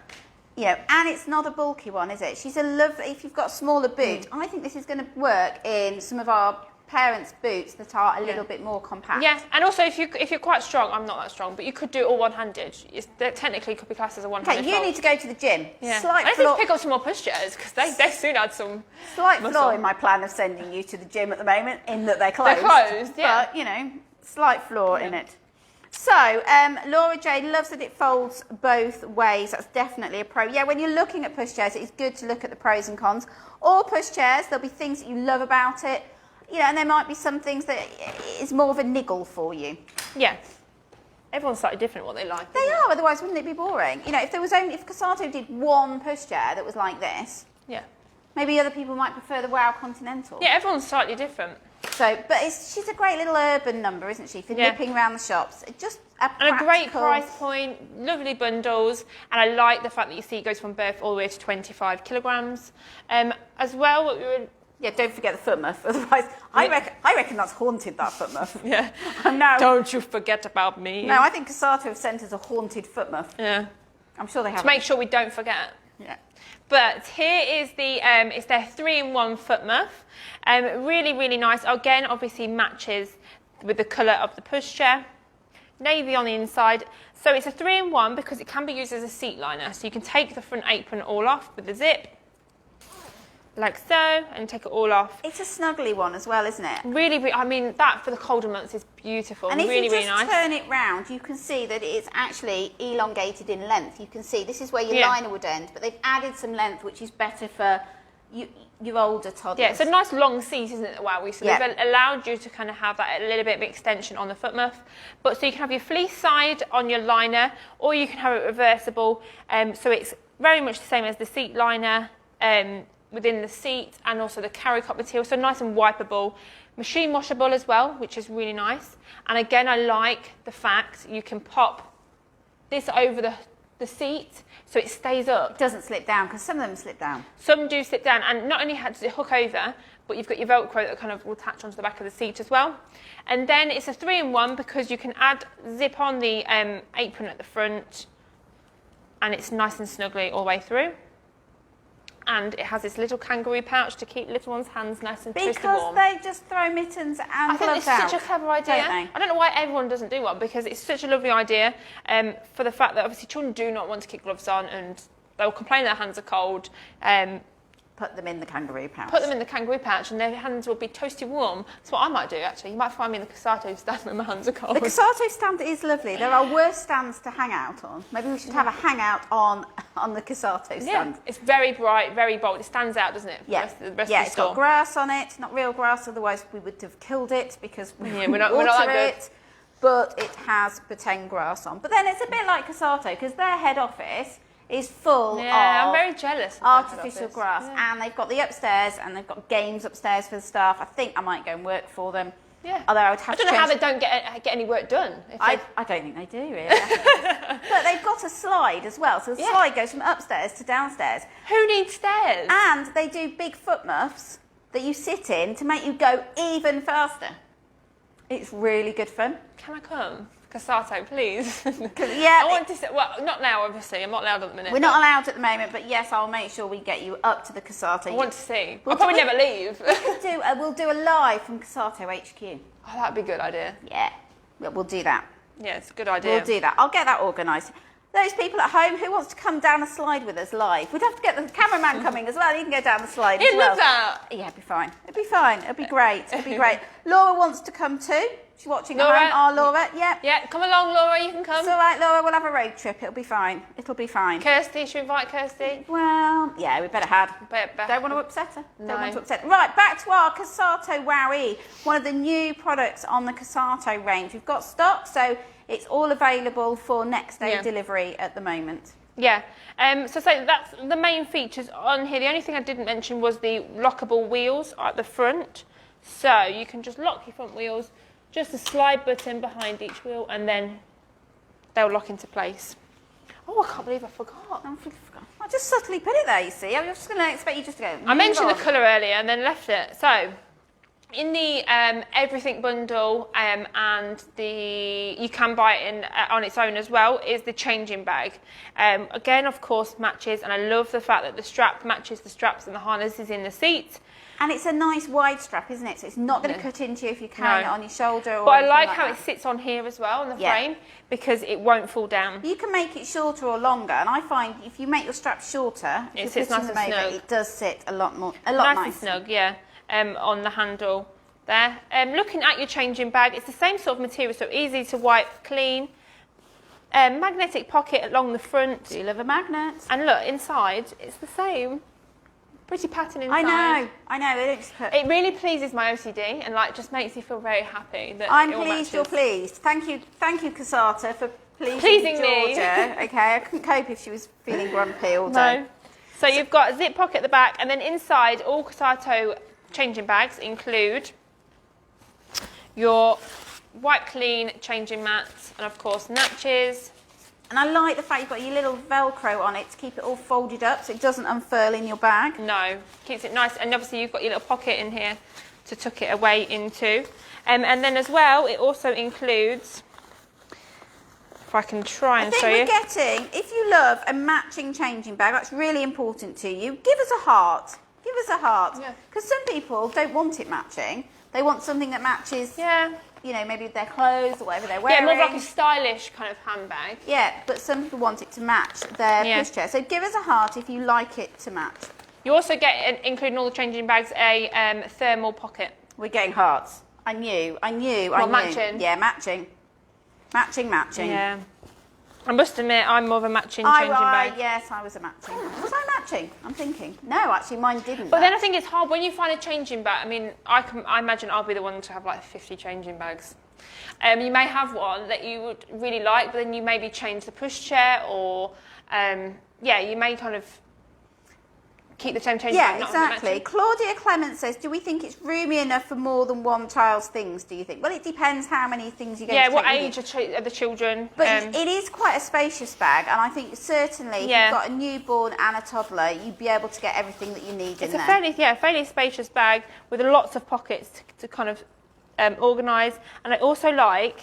You know, and it's not a bulky one, is it? She's a lovely, if you've got a smaller boot, I think this is going to work in some of our parents' boots that are a little bit more compact. Yeah, and also if you're quite strong, I'm not that strong, but you could do it all one-handed. That technically could be classed as a one-handed Okay, you need to go to the gym. Yeah. Slight I need flaw, to pick up some more pushchairs because they soon had some slight muscle. flaw in my plan of sending you to the gym at the moment, in that they're closed. They're closed, yeah. But, you know, slight flaw in it. So, Laura J loves that it folds both ways. That's definitely a pro. Yeah, when you're looking at pushchairs, it's good to look at the pros and cons. All pushchairs, there'll be things that you love about it, you know, and there might be some things that is more of a niggle for you. Yeah. Everyone's slightly different what they like. They are, otherwise wouldn't it be boring? You know, if Cosatto did one pushchair that was like this, yeah, maybe other people might prefer the Wow Continental. Yeah, everyone's slightly different. So, but she's a great little urban number, isn't she? For nipping around the shops. Just and a great price point, lovely bundles, and I like the fact that you see it goes from birth all the way to 25 kilograms. As well, what we were... Yeah, don't forget the foot muff. Otherwise, I reckon that's haunted, that foot muff. Yeah. No. Don't you forget about me. No, I think Cosatto have sent us a haunted foot muff. Yeah. I'm sure they have. To make sure we don't forget. Yeah. But here is it's their 3-in-1 foot muff. Really, really nice. Again, obviously matches with the colour of the pushchair. Navy on the inside. So it's a 3-in-1 because it can be used as a seat liner. So you can take the front apron all off with the zip, like so, and take it all off. It's a snuggly one as well, isn't it? Really, I mean, that for the colder months is beautiful. And if really, you just really nice. turn it round, you can see that it's actually elongated in length. You can see this is where your liner would end, but they've added some length, which is better for your older toddlers. Yeah, it's a nice long seat, isn't it, the Wowie? So they've allowed you to kind of have that a little bit of extension on the foot muff. But so you can have your fleece side on your liner, or you can have it reversible. So it's very much the same as the seat liner within the seat, and also the carry cot material. So nice and wipeable. Machine washable as well, which is really nice. And again, I like the fact you can pop this over the seat so it stays up. It doesn't slip down, because some of them slip down. Some do slip down, and not only does it hook over, but you've got your Velcro that kind of will attach onto the back of the seat as well. And then it's a 3-in-1 because you can zip on the apron at the front, and it's nice and snuggly all the way through. And it has this little kangaroo pouch to keep little ones' hands nice and twisty warm. Because they just throw mittens and gloves out. I think it's such a clever idea. Don't they? I don't know why everyone doesn't do one, because it's such a lovely idea for the fact that obviously children do not want to keep gloves on, and they'll complain their hands are cold. Put them in the kangaroo pouch. Put them in the kangaroo pouch and their hands will be toasty warm. That's what I might do, actually. You might find me in the Cosatto stand when my hands are cold. The Cosatto stand is lovely. There are worse stands to hang out on. Maybe we should have a hangout on the Cosatto stand. Yeah, it's very bright, very bold. It stands out, doesn't it? Yeah, The rest of it's the got grass on it. Not real grass, otherwise we would have killed it because we we're not that it. But it has pretend grass on. But then it's a bit like Cosatto, because their head office is full of I'm very jealous of artificial grass, and they've got the upstairs, and they've got games upstairs for the staff. I think I might go and work for them. Yeah. Although I would have I don't know how they don't get any work done. I don't think they do, really. But they've got a slide as well, so the slide goes from upstairs to downstairs. Who needs stairs? And they do big foot muffs that you sit in to make you go even faster. It's really good fun. Can I come? Cosatto, please. Yeah. I want to say, well, not now, obviously. I'm not allowed at the minute. We're not allowed at the moment, but yes, I'll make sure we get you up to the Cosatto. I want to see. I'll probably never leave. We'll do a live from Cosatto HQ. Oh, that'd be a good idea. Yeah, we'll do that. Yeah, it's a good idea. We'll do that. I'll get that organised. Those people at home, who wants to come down a slide with us live? We'd have to get the cameraman coming as well. He can go down the slide He'd as well. love that. Yeah, it'd be fine. It'd be fine. It'd be great. It'd be great. Laura wants to come too. She's watching Laura, at home. Laura, yeah. Yeah, come along, Laura, you can come. It's all right, Laura. We'll have a road trip. It'll be fine. It'll be fine. Kirsty, should we invite Kirsty? Well, yeah, we better have. Don't want to upset her. No. Don't want to upset her. Right, back to our Cosatto Wowee, one of the new products on the Cosatto range. We've got stock, so it's all available for next day delivery at the moment. Yeah, so that's the main features on here. The only thing I didn't mention was the lockable wheels at the front. So you can just lock your front wheels, just a slide button behind each wheel, and then they'll lock into place. Oh, I can't believe I forgot. I just subtly put it there, you see. I was just going to expect you just to go. I mentioned the colour earlier and then left it. So in the everything bundle, and you can buy it in on its own as well, is the changing bag. Again, of course, matches, and I love the fact that the strap matches the straps and the harnesses in the seat. And it's a nice wide strap, isn't it? So it's not going to cut into you if you're carrying it on your shoulder. Or but I like like how that. it sits on here as well, on the frame, because it won't fall down. You can make it shorter or longer, and I find if you make your strap shorter, it sits nice and snug. It does sit a lot nice nicer. And snug, yeah, on the handle there. Looking at your changing bag, it's the same sort of material, so easy to wipe clean. Magnetic pocket along the front. Do you love a magnet? And look, inside, it's the same. Pretty pattern inside. I know. They don't just put... It really pleases my OCD and like just makes me feel very happy that I'm it all pleased matches. you're pleased. Thank you, Cosatto, for Pleasing me. Georgia. Okay, I couldn't cope if she was feeling grumpy all day. No. So you've got a zip pocket at the back, and then inside, all Cosatto changing bags include your white clean changing mats, and of course natches. And I like the fact you've got your little Velcro on it to keep it all folded up so it doesn't unfurl in your bag. No, keeps it nice, and obviously you've got your little pocket in here to tuck it away into. And then as well, it also includes, if I can try and show you. I think we're getting, if you love a matching changing bag, that's really important to you, give us a heart. Give us a heart. Because some people don't want it matching. They want something that matches, you know, maybe their clothes or whatever they're wearing. Yeah, more like a stylish kind of handbag. Yeah, but some people want it to match their pushchair. So give us a heart if you like it to match. You also get, including all the changing bags, a thermal pocket. We're getting hearts. I knew. Matching. Yeah, matching. Matching. Yeah. I must admit, I'm more of a matching changing bag. Yes, I was a matching. Was I matching? I'm thinking. No, actually, mine didn't. But then I think it's hard when you find a changing bag. I mean, I imagine I'll be the one to have like 50 changing bags. You may have one that you would really like, but then you maybe change the pushchair, or you may kind of keep the same changing bag. Yeah, exactly. Claudia Clement says, do we think it's roomy enough for more than one child's things, do you think? Well, it depends how many things you're going to take. Yeah, what age are the children? But it is quite a spacious bag, and I think certainly if you've got a newborn and a toddler, you'd be able to get everything that you need in there. It's a fairly spacious bag with lots of pockets to kind of organise. And I also I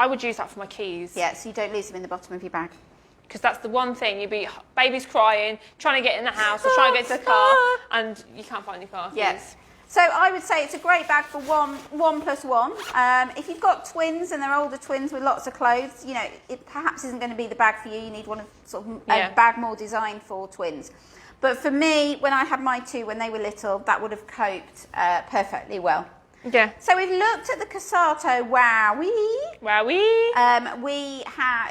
would use that for my keys. Yeah, so you don't lose them in the bottom of your bag. Because that's the one thing, baby's crying, trying to get in the house or trying to get to the car, and you can't find your car keys. Yes. So I would say it's a great bag for one plus one. If you've got twins and they're older twins with lots of clothes, you know, it perhaps isn't going to be the bag for you. You need one of a bag more designed for twins. But for me, when I had my two when they were little, that would have coped perfectly well. Yeah. So we've looked at the Cosatto Wowee.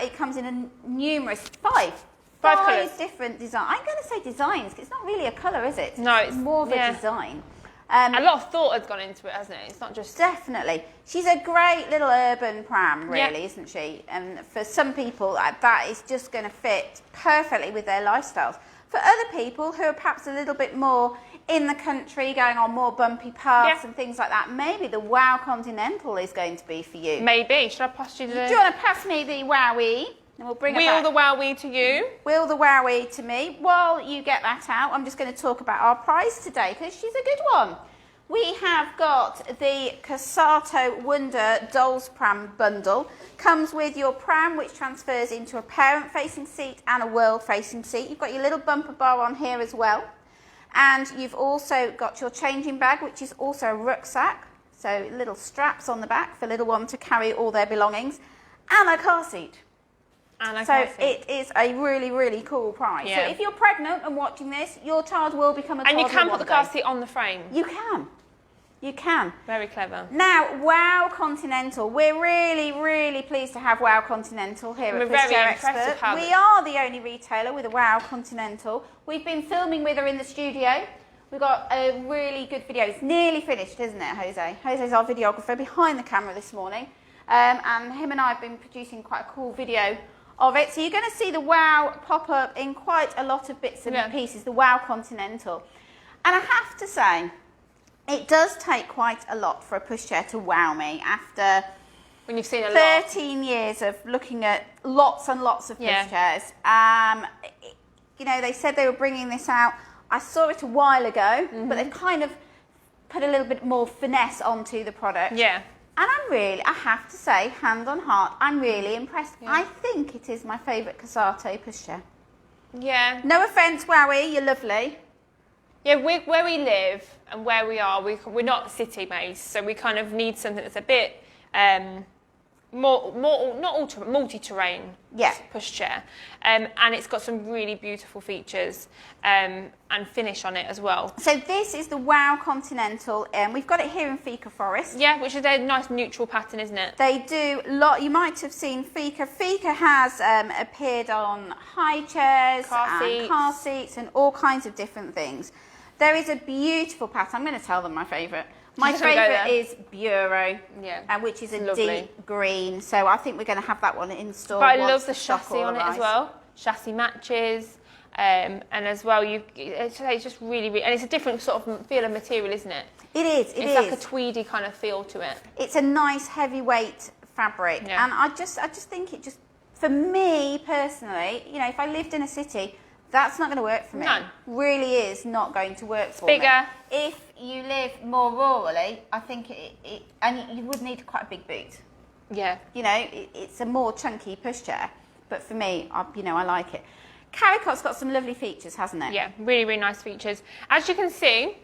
It comes in numerous five colours. Different designs. I'm going to say designs. It's not really a colour, is it? No, it's more of a design. A lot of thought has gone into it, hasn't it? It's not just... Definitely. She's a great little urban pram, really, isn't she? And for some people, that is just going to fit perfectly with their lifestyles. For other people who are perhaps a little bit more in the country, going on more bumpy paths and things like that, maybe the Wow Continental is going to be for you. Maybe. Should I pass you the... Do you want to pass me the Wowee? And we'll bring Wheel the Wowee to you. Wheel the Wowee to me. While you get that out, I'm just going to talk about our prize today, because she's a good one. We have got the Cosatto Wonder Dolls Pram bundle. Comes with your pram, which transfers into a parent-facing seat and a world-facing seat. You've got your little bumper bar on here as well. And you've also got your changing bag, which is also a rucksack. So little straps on the back for little one to carry all their belongings. And a car seat. It is a really, really cool prize. Yeah. So if you're pregnant and watching this, your child will become a toddler. And you can put the car seat on the frame. You can. You can. Very clever. Now, Wow Continental. We're really, really pleased to have Wow Continental here at Pushchair Expert. We are the only retailer with a Wow Continental. We've been filming with her in the studio. We've got a really good video. It's nearly finished, isn't it, Jose? Jose's our videographer behind the camera this morning. And him and I have been producing quite a cool video of it. So you're going to see the Wow pop up in quite a lot of bits and pieces, the Wow Continental. And I have to say, it does take quite a lot for a pushchair to wow me after when you've seen 13 years of looking at lots and lots of pushchairs. You know, they said they were bringing this out. I saw it a while ago, but they've kind of put a little bit more finesse onto the product. Yeah. And I have to say, hand on heart, I'm really impressed. Yeah. I think it is my favourite Cosatto pushchair. Yeah. No offence, Wowie, you're lovely. Yeah, where we live and where we are, we're not city-based, so we kind of need something that's a bit multi-terrain pushchair, and it's got some really beautiful features and finish on it as well. So this is the Wow Continental, and we've got it here in Fika Forest. Yeah, which is a nice neutral pattern, isn't it? They do you might have seen Fika. Fika has appeared on high chairs, car seats, and all kinds of different things. There is a beautiful pattern. I'm going to tell them my favourite. My favourite is Bureau, which is a deep green. So I think we're going to have that one in store. But I love the chassis on it as well. Chassis matches, and as well, it's just really, really, and it's a different sort of feel of material, isn't it? It is. It's like a tweedy kind of feel to it. It's a nice heavyweight fabric, and I just think it just, for me personally, you know, if I lived in a city, that's not going to work for me. No. Really is not going to work for me. Bigger. If you live more rurally, I think and you would need quite a big boot. Yeah. You know, it's a more chunky pushchair, but for me, I like it. Caricot's got some lovely features, hasn't it? Yeah, really, really nice features. As you can see,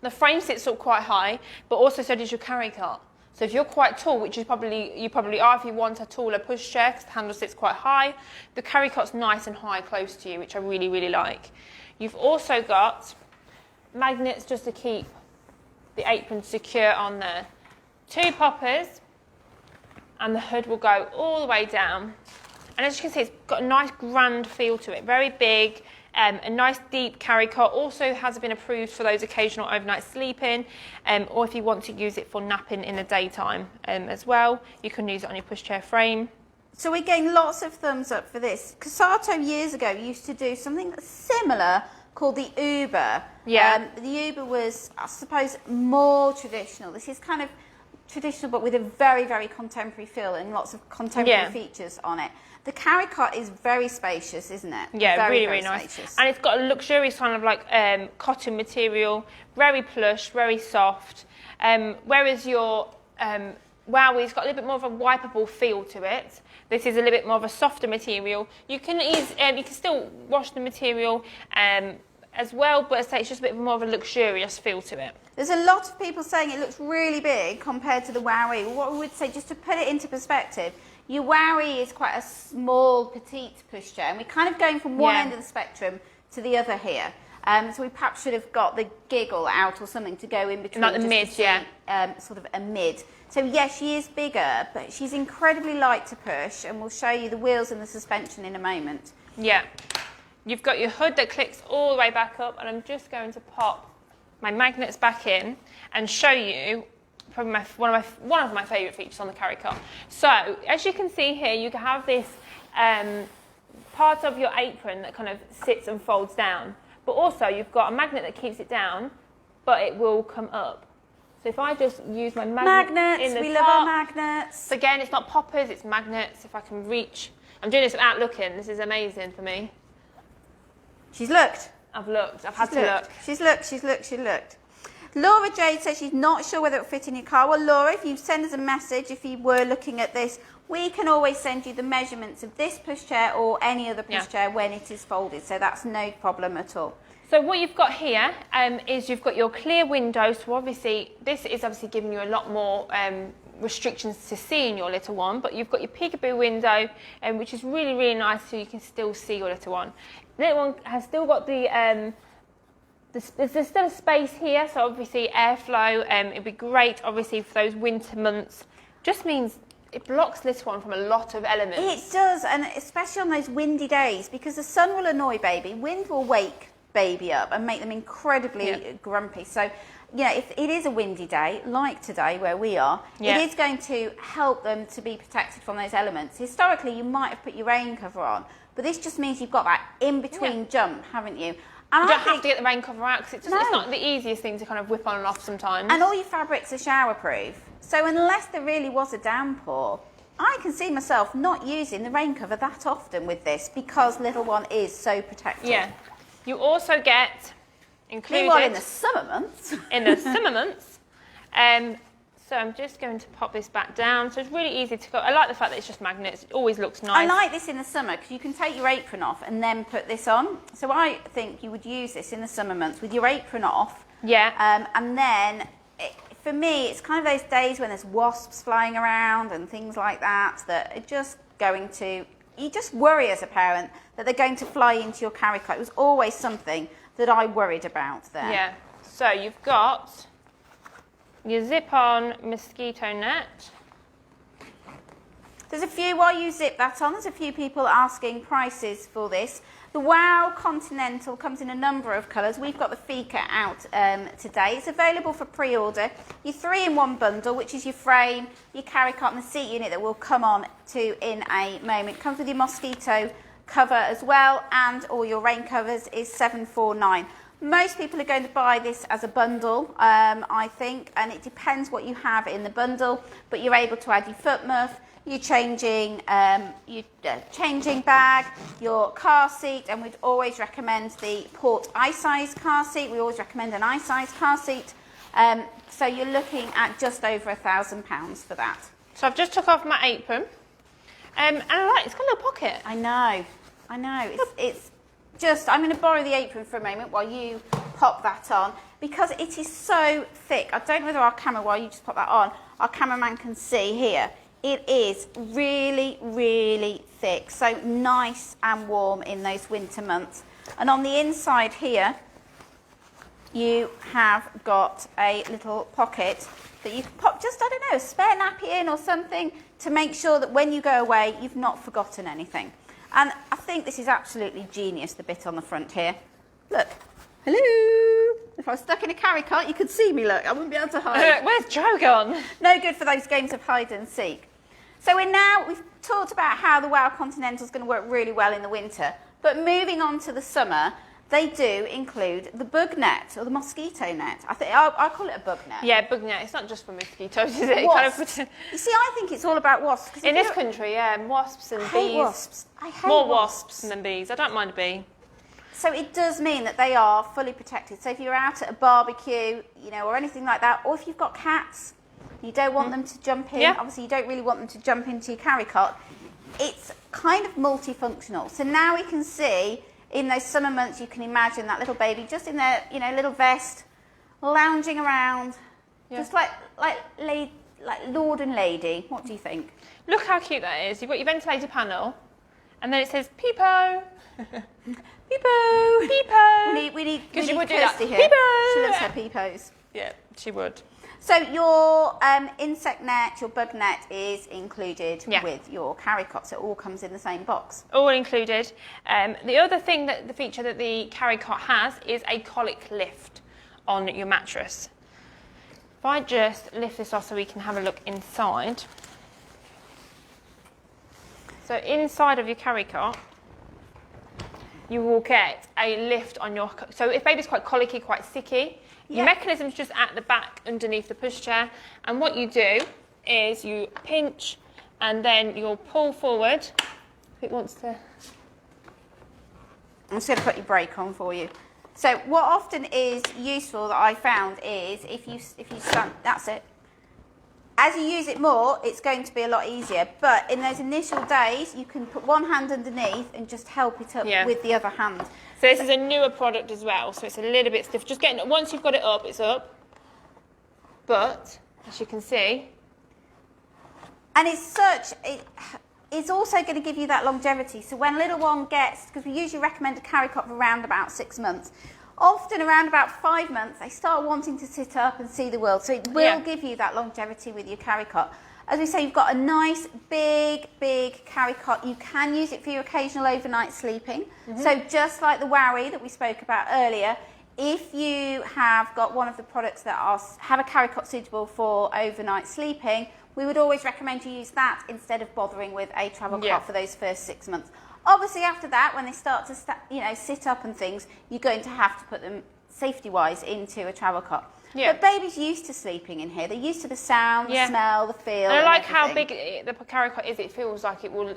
the frame sits up quite high, but also so does your caricot. So if you're quite tall, which you probably are if you want a taller pushchair, because the handle sits quite high, the caricot's nice and high close to you, which I really, really like. You've also got magnets just to keep the apron secure on there. 2 poppers, and the hood will go all the way down. And as you can see, it's got a nice grand feel to it, very big. A nice deep caricot, also has been approved for those occasional overnight sleeping, or if you want to use it for napping in the daytime as well, you can use it on your pushchair frame. So we're getting lots of thumbs up for this. Cosatto years ago used to do something similar called the Uber. Yeah. The Uber was, I suppose, more traditional. This is kind of traditional, but with a very, very contemporary feel and lots of contemporary features on it. The caricot is very spacious, isn't it? Yeah, very, really, really nice. Spacious. And it's got a luxurious kind of like cotton material, very plush, very soft. Whereas your Wowie's got a little bit more of a wipeable feel to it. This is a little bit more of a softer material. You can still wash the material as well, but I'd say it's just a bit more of a luxurious feel to it. There's a lot of people saying it looks really big compared to the Wowie. What we would say, just to put it into perspective, your Wowie is quite a small, petite pushchair, and we're kind of going from one end of the spectrum to the other here. So we perhaps should have got the giggle out or something to go in between. Like the mid, sort of a mid. So yes, she is bigger, but she's incredibly light to push, and we'll show you the wheels and the suspension in a moment. Yeah. You've got your hood that clicks all the way back up, and I'm just going to pop my magnets back in and show you probably one of my favourite features on the caricot. So as you can see here, you can have this part of your apron that kind of sits and folds down, but also you've got a magnet that keeps it down, but it will come up. So if I just use my magnets in the we top, love our magnets. Again, it's not poppers, it's magnets. If I can reach, I'm doing this without looking. This is amazing for me. She's looked. I've looked. I've had to look. She's looked. Laura Jade says she's not sure whether it'll fit in your car. Well, Laura, if you send us a message, if you were looking at this, we can always send you the measurements of this pushchair or any other pushchair when it is folded. So that's no problem at all. So what you've got here is you've got your clear window. So obviously, this is obviously giving you a lot more restrictions to see in your little one. But you've got your peekaboo window, which is really, really nice, so you can still see your little one. The little one has still got the there's still a space here, so obviously airflow. It'd be great, obviously, for those winter months. Just means it blocks this one from a lot of elements. It does, and especially on those windy days, because the sun will annoy baby, wind will wake baby up and make them incredibly grumpy. So, you know, if it is a windy day, like today where we are, it is going to help them to be protected from those elements. Historically, you might have put your rain cover on, but this just means you've got that in-between jump, haven't you? And you don't have to get the rain cover out, because it's not the easiest thing to kind of whip on and off sometimes. And all your fabrics are shower proof. So unless there really was a downpour, I can see myself not using the rain cover that often with this, because little one is so protected. Yeah. You also get included... Meanwhile, in the summer months. In the summer months. So I'm just going to pop this back down. So it's really easy to go. I like the fact that it's just magnets. It always looks nice. I like this in the summer because you can take your apron off and then put this on. So I think you would use this in the summer months with your apron off. Yeah. And then, for me, it's kind of those days when there's wasps flying around and things like that that are just going to, you just worry as a parent that they're going to fly into your carry cot. It was always something that I worried about there. Yeah. So you've got your zip-on mosquito net. There's a few, while you zip that on, there's a few people asking prices for this. The Wow Continental comes in a number of colours. We've got the Fika out today. It's available for pre-order. Your 3-in-1 bundle, which is your frame, your carry cot and the seat unit that we'll come on to in a moment. It comes with your mosquito cover as well, and all your rain covers is $749. Most people are going to buy this as a bundle, I think, and it depends what you have in the bundle, but you're able to add your foot muff, your changing bag, your car seat, and we'd always recommend the Port i-size car seat. We always recommend an i-size car seat. So you're looking at just over £1,000 for that. So I've just took off my apron, and I like it's got a little pocket. I know. It's just, I'm going to borrow the apron for a moment while you pop that on, because it is so thick. I don't know whether our camera, while you just pop that on, our cameraman can see here. It is really, really thick, so nice and warm in those winter months. And on the inside here, you have got a little pocket that you can pop just, I don't know, a spare nappy in or something to make sure that when you go away, you've not forgotten anything. And I think this is absolutely genius, the bit on the front here. Look, hello. If I was stuck in a carry cart, you could see me, look. I wouldn't be able to hide. Where's Joe gone? No good for those games of hide and seek. So we've talked about how the Wow Continental is going to work really well in the winter. But moving on to the summer, they do include the bug net or the mosquito net. I call it a bug net. Yeah, bug net. It's not just for mosquitoes, is it? Wasps. You see, I think it's all about wasps. In this country, yeah, wasps and I bees. hate wasps. I hate More wasps than bees. I don't mind a bee. So it does mean that they are fully protected. So if you're out at a barbecue, or anything like that, or if you've got cats, you don't want them to jump in. Yeah. Obviously, you don't really want them to jump into your carry cot. It's kind of multifunctional. So now we can see in those summer months, you can imagine that little baby just in their, little vest, lounging around, just like Lord and Lady. What do you think? Look how cute that is. You've got your ventilator panel, and then it says Peepo. Peepo. Peepo. We need Because you would do that. Kirsty here. Peepo. She loves her peepos. Yeah, she would. So your insect net, your bug net is included with your carry cot. So it all comes in the same box. All included. The other thing the feature that the carry cot has is a colic lift on your mattress. If I just lift this off so we can have a look inside. So inside of your carry cot, you will get a lift on your... So if baby's quite colicky, quite sicky, your mechanism's just at the back underneath the pushchair, and what you do is you pinch and then you'll pull forward. If it wants to... I'm just going to put your brake on for you. So what often is useful that I found is if you stand, that's it. As you use it more, it's going to be a lot easier. But in those initial days, you can put one hand underneath and just help it up with the other hand. So this is a newer product as well, so it's a little bit stiff. Just getting, once you've got it up, it's up. But, as you can see... And it's also going to give you that longevity. So when little one gets, because we usually recommend a carry cot for around about 6 months, often around about 5 months, they start wanting to sit up and see the world. So it will give you that longevity with your carry cot. As we say, you've got a nice, big carry cot. You can use it for your occasional overnight sleeping. So just like the Wowie that we spoke about earlier, if you have got one of the products that have a carry cot suitable for overnight sleeping, we would always recommend you use that instead of bothering with a travel cot for those first 6 months. Obviously, after that, when they start to sit up and things, you're going to have to put them safety-wise into a travel cot. Yeah. But baby's used to sleeping in here. They're used to the sound, the smell, the feel. And I like how big the carry cot is. It feels like it will.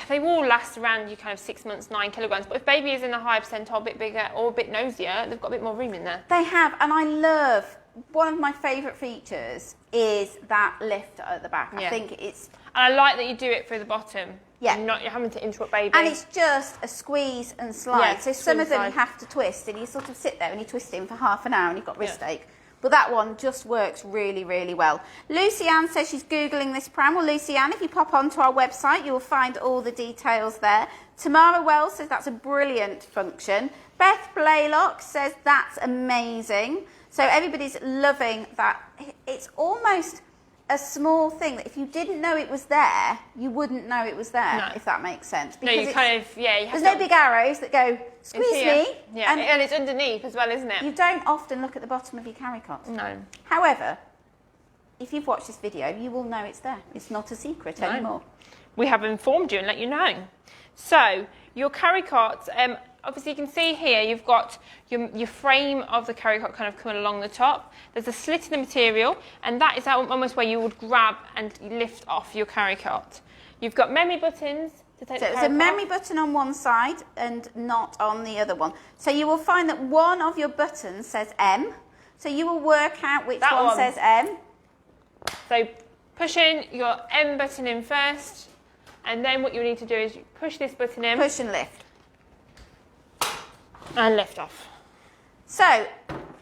They will last around you kind of 6 months, 9 kilograms. But if baby is in the high percentile, a bit bigger or a bit nosier, they've got a bit more room in there. They have, and I love. One of my favourite features is that lift at the back. I think it's. And I like that you do it through the bottom. Yeah. You're having to interrupt baby. And it's just a squeeze and slide. So some of them you have to twist, and you sort of sit there and you twist in for half an hour, and you've got wrist ache. But that one just works really, really well. Lucy Ann says she's Googling this pram. Well, Lucy Ann, if you pop onto our website, you'll find all the details there. Tamara Wells says that's a brilliant function. Beth Blaylock says that's amazing. So everybody's loving that. It's almost a small thing that if you didn't know it was there, you wouldn't know it was there, if that makes sense. Because no, you kind of, yeah. You have there's no big arrows that go, squeeze me. Yeah, and it's underneath as well, isn't it? You don't often look at the bottom of your carry cot. No. However, if you've watched this video, you will know it's there. It's not a secret anymore. We have informed you and let you know. So, your carry cot, obviously you can see here you've got your frame of the carry cot kind of coming along the top. There's a slit in the material, and that is almost where you would grab and lift off your carry cot. You've got memory buttons to take the carry cot. There's a memory button on one side and not on the other one. So you will find that one of your buttons says M. So you will work out which one says M. So push in your M button in first, and then what you need to do is you push this button in. Push and lift. And lift off. So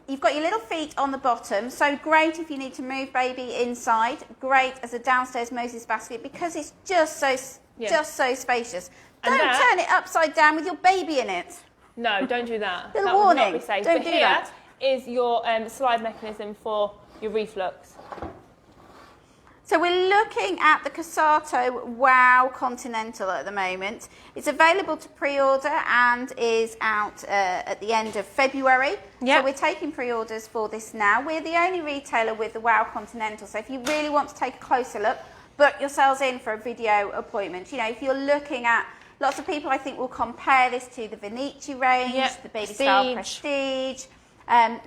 you've got your little feet on the bottom. So great if you need to move baby inside. Great as a downstairs Moses basket because it's just so spacious. Don't turn it upside down with your baby in it. No, don't do that. Little that warning. Would not be safe. Don't but do here that. Is your slide mechanism for your reflux. So we're looking at the Cosatto Wow Continental at the moment. It's available to pre-order and is out at the end of February. Yep. So we're taking pre-orders for this now. We're the only retailer with the Wow Continental. So if you really want to take a closer look, book yourselves in for a video appointment. You know, if you're looking at, lots of people I think will compare this to the Vinici range, the Baby Style Prestige,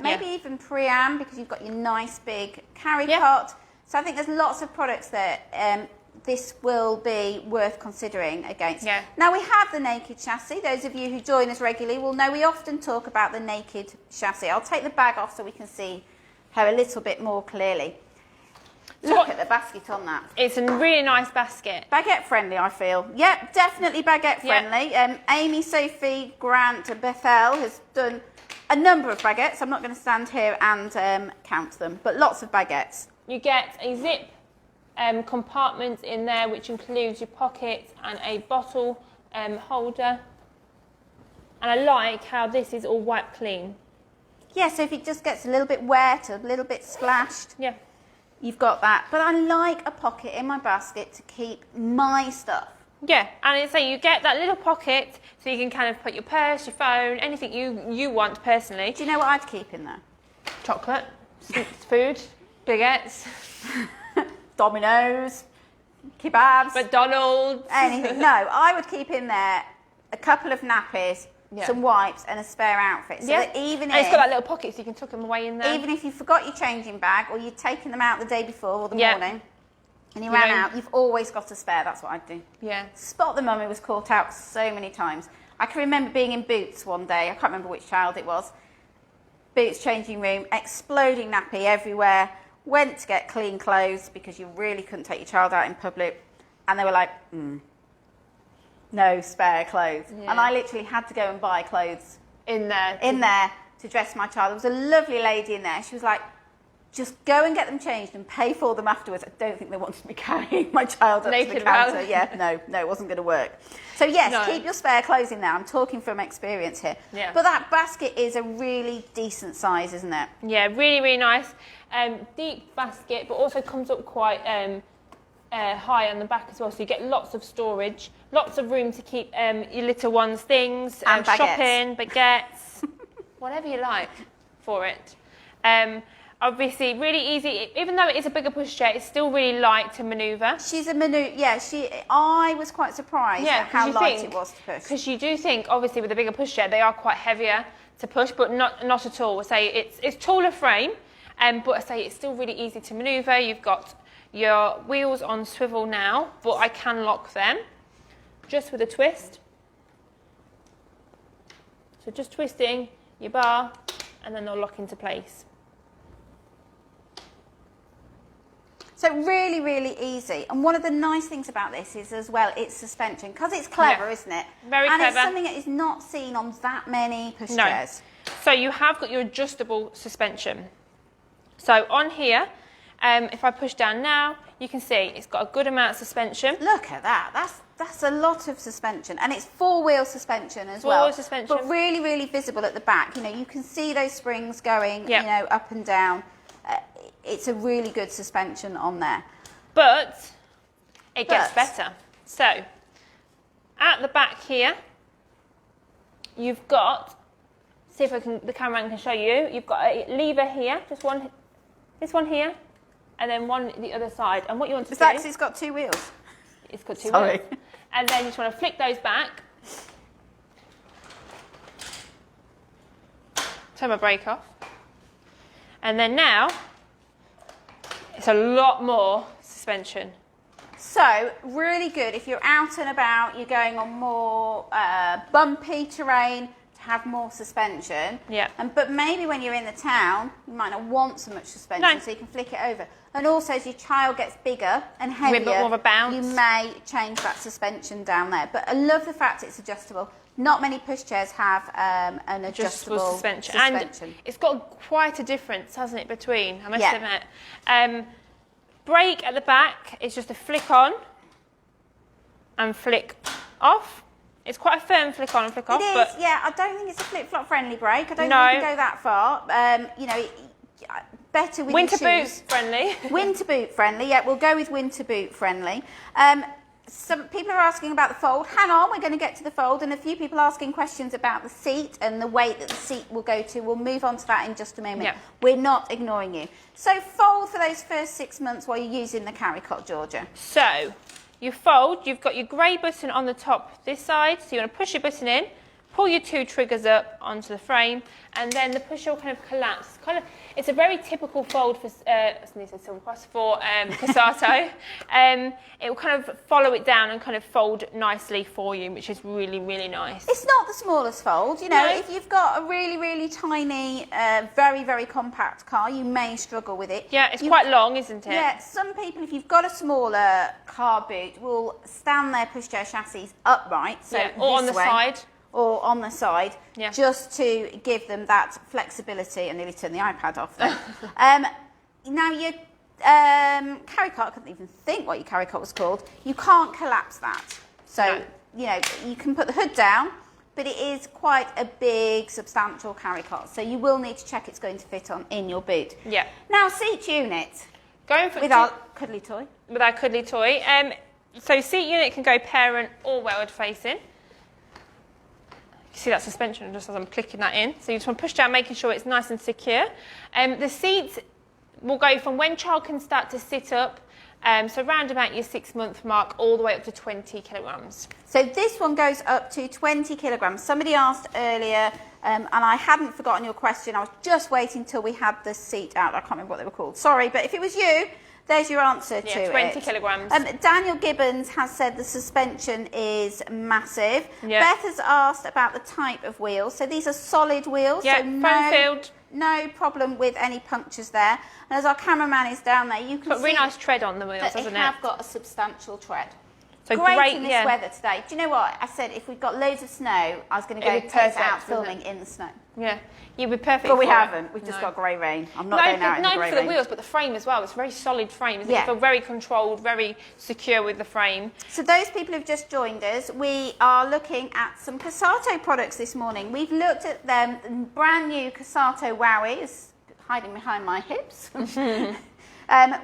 maybe even Priam because you've got your nice big carry cot. So I think there's lots of products that this will be worth considering against. Yeah. Now we have the naked chassis. Those of you who join us regularly will know we often talk about the naked chassis. I'll take the bag off so we can see her a little bit more clearly. Look at the basket on that. It's a really nice basket. Baguette friendly, I feel. Yep, definitely baguette friendly. Yep. Amy, Sophie, Grant, Bethel has done a number of baguettes. I'm not going to stand here and count them, but lots of baguettes. You get a zip compartment in there, which includes your pocket and a bottle holder. And I like how this is all wiped clean. Yeah, so if it just gets a little bit wet, a little bit splashed, you've got that. But I like a pocket in my basket to keep my stuff. Yeah, and it's like you get that little pocket so you can kind of put your purse, your phone, anything you want personally. Do you know what I'd keep in there? Chocolate, food. Baguettes, Domino's, kebabs, McDonald's, anything. No, I would keep in there a couple of nappies, some wipes, and a spare outfit. So that even and it's got that little pocket so you can tuck them away in there. Even if you forgot your changing bag or you'd taken them out the day before or the morning, and you ran out, you've always got a spare. That's what I'd do. Yeah. Spot the mummy was caught out so many times. I can remember being in Boots one day. I can't remember which child it was. Boots changing room, exploding nappy everywhere. Went to get clean clothes because you really couldn't take your child out in public. And they were like, no spare clothes. Yeah. And I literally had to go and buy clothes in there to dress my child. There was a lovely lady in there. She was like, just go and get them changed and pay for them afterwards. I don't think they wanted me carrying my child up to the counter. Yeah, no, it wasn't going to work. So yes, keep your spare clothes in there. I'm talking from experience here. Yeah. But that basket is a really decent size, isn't it? Yeah, really, really nice. Deep basket, but also comes up quite high on the back as well. So you get lots of storage, lots of room to keep your little ones' things, and shopping, baguettes, whatever you like for it. Obviously, really easy. Even though it is a bigger pushchair, it's still really light to manoeuvre. She's a manoeuvre. Yeah, I was quite surprised at how light it was to push. Because you do think, obviously, with a bigger pushchair, they are quite heavier to push, but not at all. I say it's taller frame, but I say it's still really easy to manoeuvre. You've got your wheels on swivel now, but I can lock them just with a twist. So just twisting your bar, and then they'll lock into place. So really, really easy. And one of the nice things about this is as well, it's suspension. Because it's clever, isn't it? Very clever. And it's something that is not seen on that many pushchairs. No. So you have got your adjustable suspension. So on here, if I push down now, you can see it's got a good amount of suspension. Look at that. That's a lot of suspension, and it's four-wheel suspension as well. Four-wheel suspension. But really, really visible at the back. You know, you can see those springs going, Yep. you know, up and down. It's a really good suspension on there. But it gets better. So at the back here, you've got, see if the cameraman can show you, you've got a lever here, just one, this one here, and then one the other side. And what you want to do... Because it's got two wheels. It's got two wheels. And then you just want to flick those back. Turn my brake off. And then now, it's a lot more suspension. So, really good if you're out and about, you're going on more bumpy terrain, to have more suspension. Yeah. But maybe when you're in the town, you might not want so much suspension, so you can flick it over. And also, as your child gets bigger and heavier, with a bit more of a bounce, you may change that suspension down there. But I love the fact it's adjustable. Not many pushchairs have an adjustable suspension. And it's got quite a difference, hasn't it, between, I must admit. Brake at the back is just a flick on and flick off. It's quite a firm flick on and flick off. It is, but yeah. I don't think it's a flip-flop friendly brake. I don't think you can go that far. You know, better with winter your boot shoes. friendly. Winter boot friendly, yeah, we'll go with winter boot friendly. Some people are asking about the fold. Hang on, we're going to get to the fold, and a few people asking questions about the seat and the weight that the seat will go to. We'll move on to that in just a moment. Yeah. We're not ignoring you. So fold for those first 6 months while you're using the carry cot, Georgia. So you fold, you've got your grey button on the top this side, so you want to push your button in, pull your two triggers up onto the frame, and then the pusher will kind of collapse. It's a very typical fold for Cosatto. It will kind of follow it down and kind of fold nicely for you, which is really, really nice. It's not the smallest fold. You know, No. if you've got a really, really tiny, very, very compact car, you may struggle with it. Yeah, it's quite long, isn't it? Yeah, some people, if you've got a smaller car boot, will stand their pushchair chassis upright, so or on the side. Or on the side, Yeah. just to give them that flexibility. I nearly turned the iPad off there. Now, your carry cot, I couldn't even think what your carry cot was called. You can't collapse that. So, No. you know, you can put the hood down, but it is quite a big, substantial carry cot. So you will need to check it's going to fit in your boot. Yeah. Now, seat unit. Going for With our cuddly toy. With our cuddly toy. So seat unit can go parent or wellward facing. You see that suspension just as I'm clicking that in. So you just want to push down, making sure it's nice and secure. The seats will go from when child can start to sit up, so round about your 6 month mark, all the way up to 20 kilograms. So this one goes up to 20 kilograms. Somebody asked earlier, and I hadn't forgotten your question. I was just waiting till we had the seat out. I can't remember what they were called. Sorry, but if it was you, there's your answer to it. 20 kilograms. Daniel Gibbons has said the suspension is massive. Yeah. Beth has asked about the type of wheels. So these are solid wheels. Yeah, so foam filled. No problem with any punctures there. And as our cameraman is down there, you can Got see really nice tread on the wheels, that hasn't they it? have got a substantial tread. So great in this weather today. Do you know what? I said if we'd got loads of snow, I was going to go It'd be take it perfect, out filming in the snow. Yeah, you'd be perfect. But we for it. haven't. We've just got grey rain. I'm not going out in the grey for rain. the wheels, but the frame as well. It's a very solid frame, isn't it? Yeah. You feel very controlled, very secure with the frame. So those people who've just joined us, we are looking at some Cosatto products this morning. We've looked at them, brand new Cosatto Wowee, is hiding behind my hips,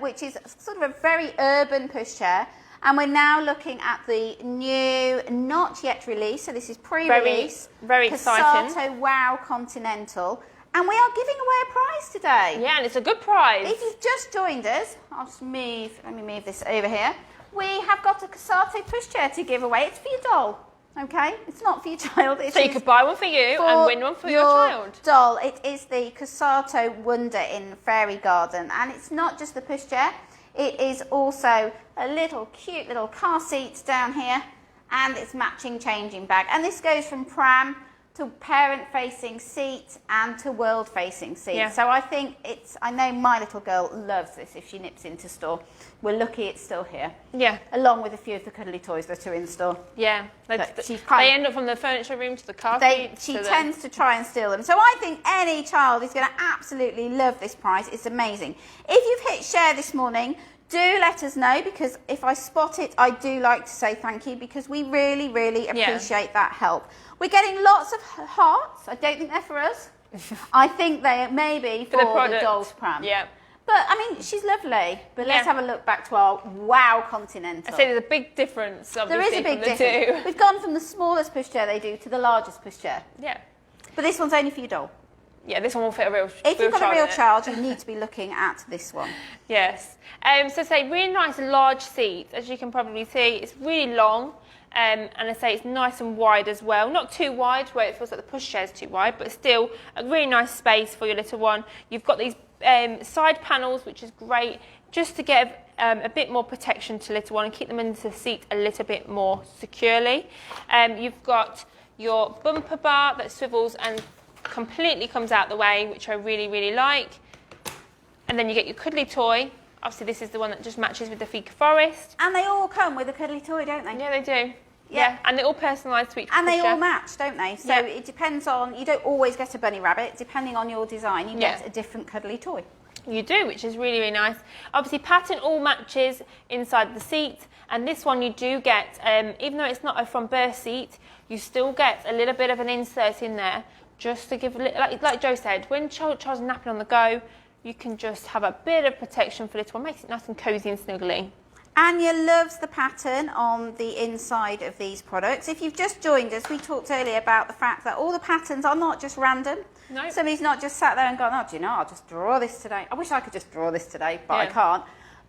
which is sort of a very urban pushchair. And we're now looking at the new, not yet released, so this is pre-release, very exciting. Cosatto Wow Continental. And we are giving away a prize today. Yeah, and it's a good prize. If you've just joined us, I'll just let me move this over here. We have got a Cosatto pushchair to give away. It's for your doll, okay? It's not for your child. So you could buy one for you and win one for your child. Doll. It is the Cosatto Wonder in Fairy Garden. And it's not just the pushchair. It is also a little cute little car seat down here, and it's matching changing bag. And this goes from pram to parent-facing seat and to world-facing seat. Yeah. So I think I know my little girl loves this if she nips into store. We're lucky it's still here. Yeah. Along with a few of the cuddly toys that are in store. Yeah. They end up from the furniture room to the car seat. She tends to try and steal them. So I think any child is going to absolutely love this price. It's amazing. If you've hit share this morning, do let us know, because if I spot it, I do like to say thank you, because we really, really appreciate that help. We're getting lots of hearts. I don't think they're for us. I think they may be for the Dolls Pram. Yeah. But, I mean, she's lovely. But let's have a look back to our Wow Continental. I say there's a big difference, obviously, there is a big difference. We've gone from the smallest pushchair they do to the largest pushchair. Yeah. But this one's only for your doll. Yeah, this one will fit a real child. If you've got a real child, you need to be looking at this one. Yes. So say really nice large seat, as you can probably see. It's really long, and I say it's nice and wide as well. Not too wide where it feels like the pushchair is too wide, but still a really nice space for your little one. You've got these side panels, which is great, just to give a bit more protection to little one and keep them into the seat a little bit more securely. You've got your bumper bar that swivels and completely comes out the way, which I really, really like. And then you get your cuddly toy. Obviously, this is the one that just matches with the Fika Forest. And they all come with a cuddly toy, don't they? Yeah, they do. Yeah, and they're all personalised to each And they pusher. all match, don't they? So it depends on, you don't always get a bunny rabbit. Depending on your design, you get a different cuddly toy. You do, which is really, really nice. Obviously, pattern all matches inside the seat. And this one you do get, even though it's not a from birth seat, you still get a little bit of an insert in there, just to give, like Joe said, when child's napping on the go, you can just have a bit of protection for little one. Makes it nice and cosy and snuggly. Anya loves the pattern on the inside of these products. If you've just joined us, we talked earlier about the fact that all the patterns are not just random. No. Somebody's not just sat there and gone, oh, do you know, I'll just draw this today. I wish I could just draw this today, but I can't.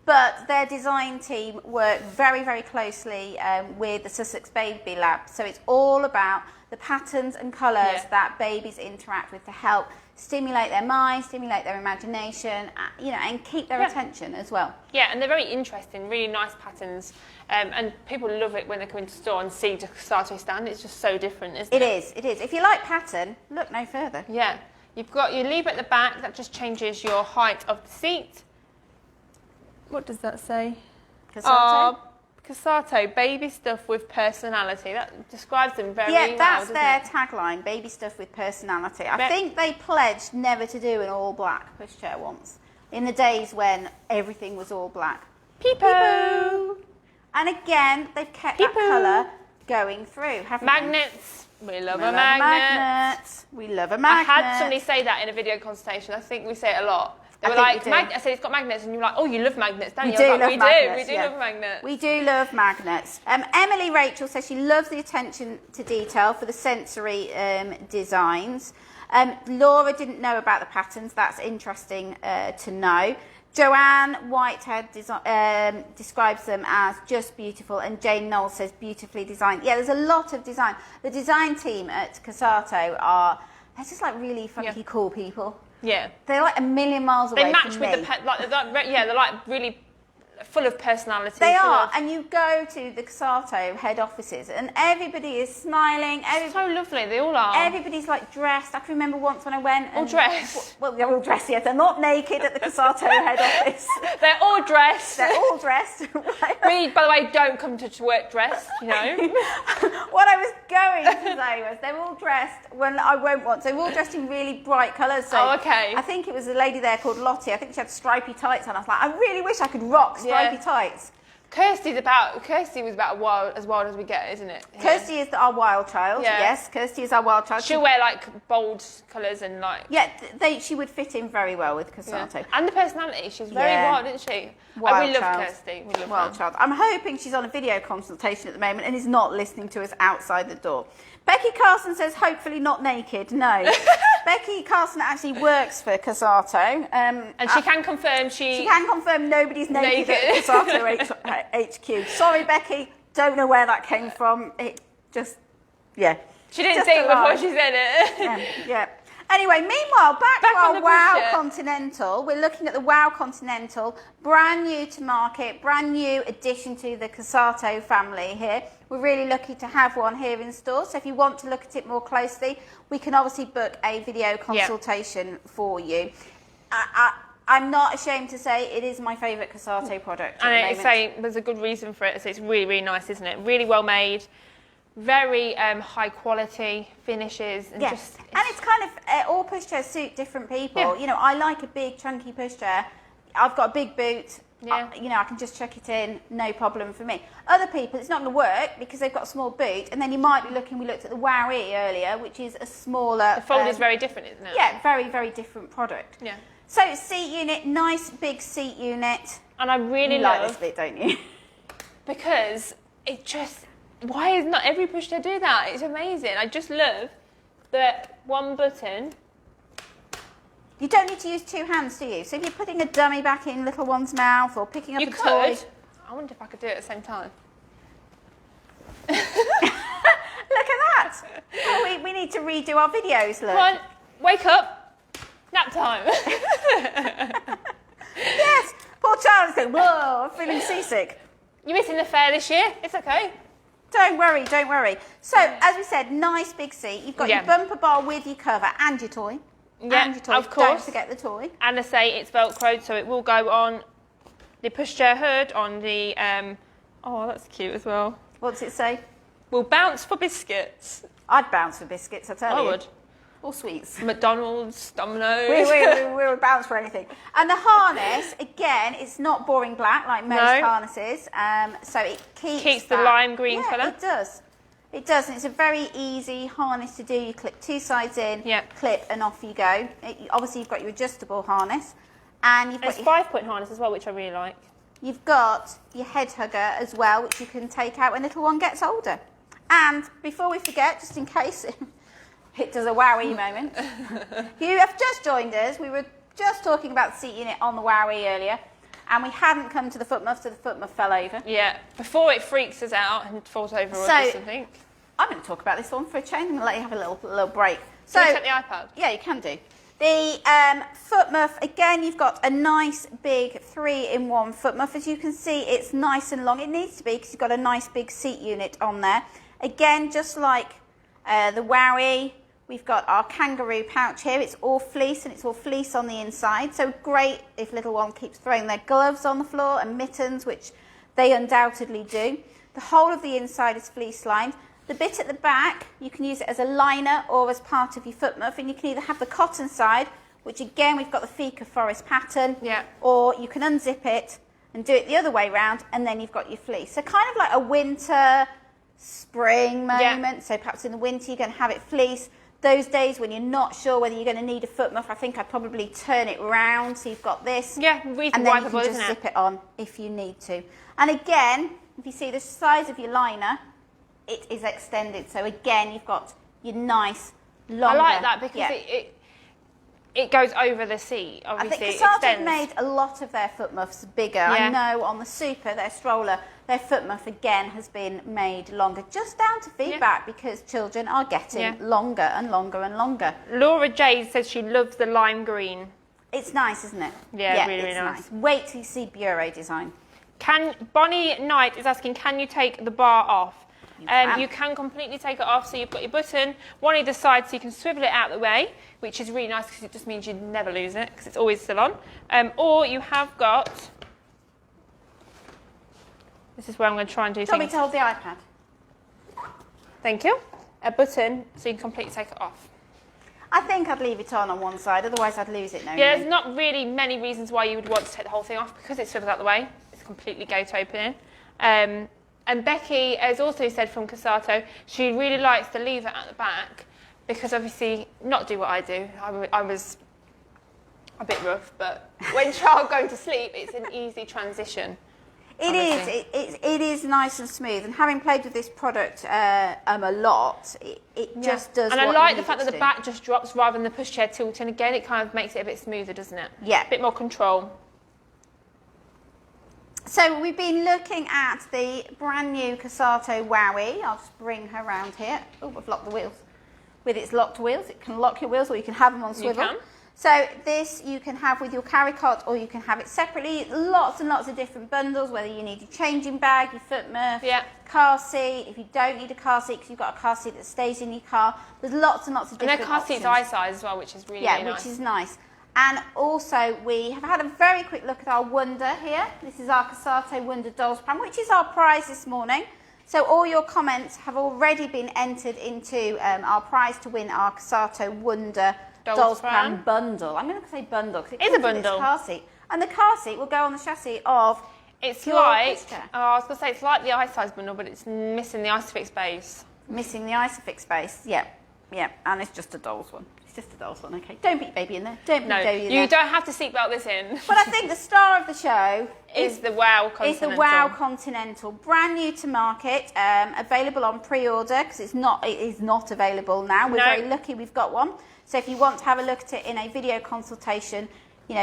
But their design team work very, very closely with the Sussex Baby Lab. So it's all about the patterns and colours that babies interact with to help stimulate their mind, stimulate their imagination, and keep their attention as well. Yeah, and they're very interesting, really nice patterns. And people love it when they come into the store and see the Cosatto stand. It's just so different, isn't it? It is. If you like pattern, look no further. Yeah. You've got your lever at the back. That just changes your height of the seat. What does that say? Cosatto? Cosatto, baby stuff with personality. That describes them very well. Yeah, that's their tagline, baby stuff with personality. I think they pledged never to do an all black pushchair once, in the days when everything was all black. Peepo! And again, they've kept that colour going through, haven't Magnets. We love a magnet. We love a magnet. I had somebody say that in a video consultation. I think we say it a lot. They were like, I said, it's got magnets, and you're like, oh, you love magnets, don't you? We do love magnets. We do love magnets. Emily Rachel says she loves the attention to detail for the sensory designs. Laura didn't know about the patterns. That's interesting to know. Joanne Whitehead describes them as just beautiful, and Jane Knowles says beautifully designed. Yeah, there's a lot of design. The design team at Cosatto they're just like really funky cool people. Yeah. They're like a million miles away from me. They match with they're like really full of personality. They are, and you go to the Cosatto head offices and everybody is smiling. So lovely, they all are. Everybody's like dressed. I can remember once when I went. All dressed? Well, they're all dressed, yes. They're not naked at the Cosatto head office. They're all dressed. They're all dressed. We, by the way, don't come to work dressed, you know. What I was going to say was they're all dressed when I won't want. So they're all dressed in really bright colours. So okay. I think it was a lady there called Lottie. I think she had stripy tights on. I was like, I really wish I could rock stripy tights. Kirsty was about as wild as we get, isn't it? Yeah. Kirsty is our wild child. Yeah. Yes, Kirsty is our wild child. She'll wear like bold colours and like. Yeah, she would fit in very well with Cosatto. Yeah. And the personality, she's very wild, isn't she? Wild we love child. Kirsty. We love wild her. Child. I'm hoping she's on a video consultation at the moment and is not listening to us outside the door. Becky Carson says, hopefully not naked. No. Becky Carson actually works for Cosatto. And she can confirm She can confirm nobody's naked at Cosatto HQ. Sorry, Becky. Don't know where that came from. It just, She didn't think before she said it. Yeah. Anyway, meanwhile, back to on our the Wow Pushchair. Continental. We're looking at the Wow Continental, brand new to market, brand new addition to the Cosatto family here. We're really lucky to have one here in store. So if you want to look at it more closely, we can obviously book a video consultation for you. I'm not ashamed to say it is my favourite Cosatto product. And there's a good reason for it. So it's really, really nice, isn't it? Really well made. Very high quality finishes, and and it's kind of all pushchairs suit different people. Yeah. You know, I like a big chunky pushchair. I've got a big boot. Yeah. You know, I can just chuck it in, no problem for me. Other people, it's not going to work because they've got a small boot, and then you might be looking. We looked at the Wowie earlier, which is a smaller. The fold is very different, isn't it? Yeah, very, very different product. Yeah. So seat unit, nice big seat unit. And I really You love like this bit, don't you? because it just. Why is not every pushchair do that? It's amazing. I just love that one button. You don't need to use two hands, do you? So if you're putting a dummy back in little one's mouth or picking up a toy. I wonder if I could do it at the same time. Look at that. Oh, we need to redo our videos, look. Come on, wake up. Nap time. Yes, poor child is going, whoa, I'm feeling seasick. You're missing the fair this year. It's okay. Don't worry, don't worry. So, as we said, nice big seat. You've got your bumper bar with your cover and your toy. Yeah, and your toy. of course. Don't forget the toy. And I say it's Velcroed, so it will go on the pushchair hood, on the... oh, that's cute as well. What's it say? Will bounce for biscuits. I'd bounce for biscuits, I tell you. I would. Or sweets. McDonald's, Domino's. We would bounce for anything. And the harness, again, it's not boring black like most harnesses. So it keeps the lime green colour. It does. It does, and it's a very easy harness to do. You clip two sides in, clip, and off you go. Obviously, you've got your adjustable harness. And you've got it's 5-point harness as well, which I really like. You've got your head hugger as well, which you can take out when little one gets older. And before we forget, just in case... It does a Wowie moment. You have just joined us. We were just talking about the seat unit on the Wowie earlier, and we hadn't come to the foot muff, so the foot muff fell over. Yeah, before it freaks us out and falls over or something. I'm going to talk about this one for a change. I'm going to let you have a little break. So, can you take the iPad? Yeah, you can do. The foot muff, again, you've got a nice big 3-in-1 foot muff. As you can see, it's nice and long. It needs to be because you've got a nice big seat unit on there. Again, just like the Wowie, we've got our kangaroo pouch here. It's all fleece, and it's all fleece on the inside. So great if little one keeps throwing their gloves on the floor and mittens, which they undoubtedly do. The whole of the inside is fleece lined. The bit at the back, you can use it as a liner or as part of your foot muff, and you can either have the cotton side, which again, we've got the Fika Forest pattern, or you can unzip it and do it the other way round, and then you've got your fleece. So kind of like a winter, spring moment. So perhaps in the winter, you're going to have it fleece. Those days when you're not sure whether you're going to need a foot muff, I think I'd probably turn it round so you've got this. Yeah, and then you can just zip it on if you need to. And again, if you see the size of your liner, it is extended. So again, you've got your nice, longer... I like that because it goes over the seat, obviously. I think Cosatto made a lot of their foot muffs bigger. I know on the Super, their stroller, their foot muff again has been made longer, just down to feedback because children are getting longer and longer and longer. Laura Jade says she loves the lime green. It's nice, isn't it? Yeah, really, really nice. Wait till you see bureau design. Bonnie Knight is asking, can you take the bar off? You can completely take it off, so you've got your button, one either side, so you can swivel it out of the way, which is really nice because it just means you never lose it, because it's always still on. Or you have got, this is where I'm going to try and do things. Do you want me to hold the iPad? Thank you. A button, so you can completely take it off. I think I'd leave it on one side, otherwise I'd lose it. Yeah, there's not really many reasons why you would want to take the whole thing off, because it swivels out the way. It's completely gate opening. And Becky has also said from Cosatto, she really likes the lever at the back because obviously, not do what I do. I was a bit rough, but when child going to sleep, it's an easy transition. It is nice and smooth, and having played with this product a lot, it just does. And I like the fact that the back just drops rather than the pushchair tilting. Again, it kind of makes it a bit smoother, doesn't it? Yeah. A bit more control. So we've been looking at the brand new Cosatto Wowee. I'll just bring her around here. Oh, I've locked the wheels. with its locked wheels. It can lock your wheels or you can have them on swivel. You can. So this you can have with your carry cot or you can have it separately. Lots and lots of different bundles, whether you need your changing bag, your foot muff, car seat. If you don't need a car seat because you've got a car seat that stays in your car, there's lots and lots of different options. And their car seat's eye size as well, which is really nice. Yeah, which is nice. And also we have had a very quick look at our Wonder here. This is our Cosatto Wonder Dolls Pram, which is our prize this morning. So all your comments have already been entered into our prize to win our Cosatto Wonder Dolls Pram bundle. I'm going to say bundle because it is a bundle. Car seat, and the car seat will go on the chassis of. It's like I was going to say it's like the iSize bundle, but it's missing the Isofix base. Missing the Isofix base. Yeah, and it's just a dolls one. It's just a dolls one. Okay, don't put baby in there. Don't put baby in there. You don't have to seatbelt this in. But I think the star of the show is the Wow Continental. Is the Wow Continental, brand new to market, available on pre-order because it is not available now. We're very lucky we've got one. So if you want to have a look at it in a video consultation, do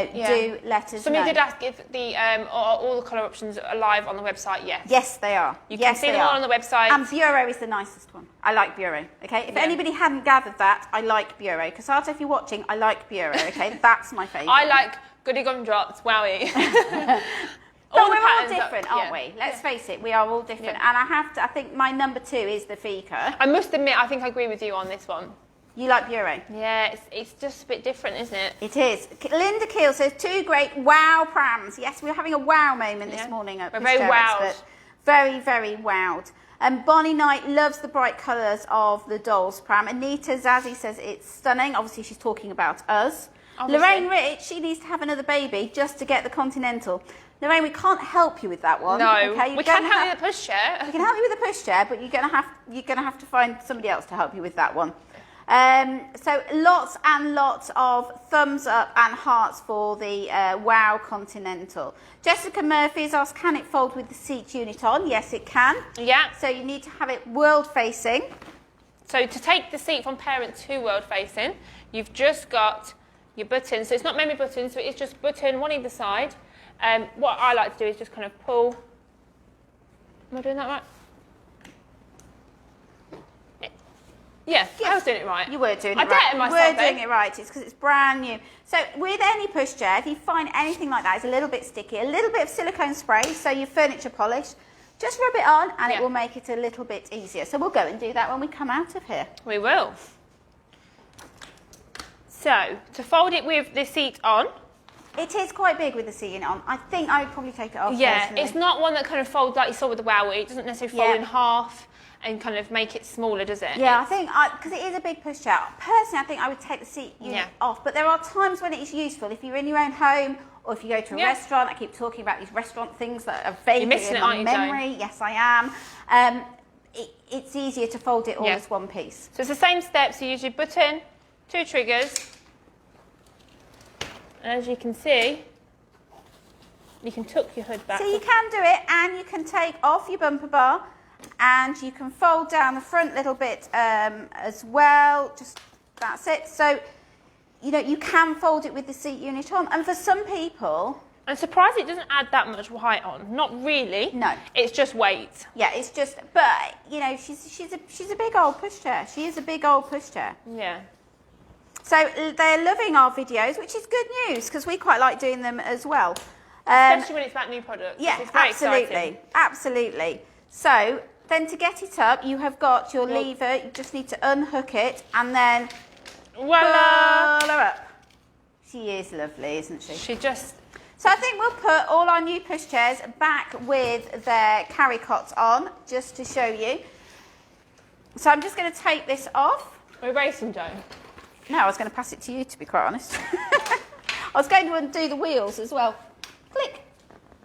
let us know. Somebody did ask if are all the colour options are live on the website. Yes. Yes, they are. You can see them all on the website. And Bureau is the nicest one. I like Bureau. Okay. If anybody hadn't gathered that, I like Bureau. Cosatto, if you're watching, I like Bureau. Okay, that's my favourite. I like Goody Gumdrops, Wowie. But we're all different, aren't we? Let's face it, we are all different. And I think my number 2 is the Fika. I must admit, I think I agree with you on this one. You like Bureau? Yeah, it's just a bit different, isn't it? It is. Linda Keel says 2 great wow prams. Yes, we're having a wow moment this morning at We're very wowed. Very, very wowed. And Bonnie Knight loves the bright colours of the Dolls Pram. Anita Zazzy says it's stunning. Obviously, she's talking about us. Obviously. Lorraine Rich, she needs to have another baby just to get the Continental. Lorraine, we can't help you with that one. No, okay? we can help you with the pushchair. We can help you with the pushchair, but you're gonna have to find somebody else to help you with that one. So lots and lots of thumbs up and hearts for the Wow Continental. Jessica Murphy's asked, can it fold with the seat unit on? Yes, it can. Yeah. So you need to have it world facing. So to take the seat from parent to world facing, you've just got your buttons. So it's not memory buttons, so it's just button one either side. What I like to do is just kind of pull. Am I doing that right? Yeah, I was doing it right. You were doing it right. I dated myself. You were doing it right. It's because it's brand new. So with any pushchair, if you find anything like that, it's a little bit sticky, a little bit of silicone spray, so your furniture polish, just rub it on and it will make it a little bit easier. So we'll go and do that when we come out of here. We will. So to fold it with the seat on. It is quite big with the seat on. I think I would probably take it off. Yeah, personally. it's not one that kind of folds like you saw with the Wowie. It doesn't necessarily fold in half and kind of make it smaller, does it? Yeah, I think, because it is a big pushchair, personally I think I would take the seat unit off, but there are times when it is useful. If you're in your own home or if you go to a restaurant, I keep talking about these restaurant things that are vaguely in my memory. Yes, I am. It's easier to fold it all as one piece. So it's the same steps. You use your button, 2 triggers, and as you can see, you can tuck your hood back. So you can do it, and you can take off your bumper bar, and you can fold down the front little bit as well. Just that's it. So you can fold it with the seat unit on, and for some people, I'm surprised it doesn't add that much height on. Not really. No, it's just weight. Yeah, it's just. But she's a big old pushchair. She is a big old pushchair. Yeah. So they're loving our videos, which is good news because we quite like doing them as well. Especially when it's about new products. Yeah, it's very exciting. Absolutely. So then to get it up, you have got your lever. You just need to unhook it and then voila! Pull her up. She is lovely, isn't she? She just... So I think we'll put all our new pushchairs back with their carry cots on, just to show you. So I'm just going to take this off. We're racing, Joe. No, I was going to pass it to you, to be quite honest. I was going to undo the wheels as well. Click,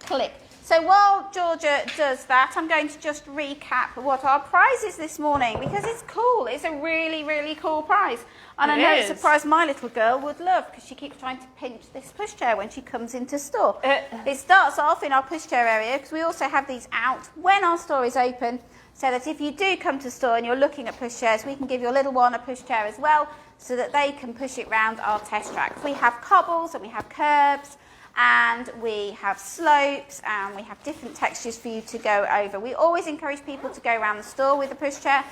click. So while Georgia does that, I'm going to just recap what our prize is this morning, because it's cool. It's a really, really cool prize. And I know it's a prize my little girl would love, because she keeps trying to pinch this pushchair when she comes into store. It starts off in our pushchair area, because we also have these out when our store is open, so that if you do come to store and you're looking at pushchairs, we can give your little one a pushchair as well, so that they can push it round our test tracks. We have cobbles and we have curbs and we have slopes and we have different textures for you to go over. We always encourage people to go around the store with a pushchair.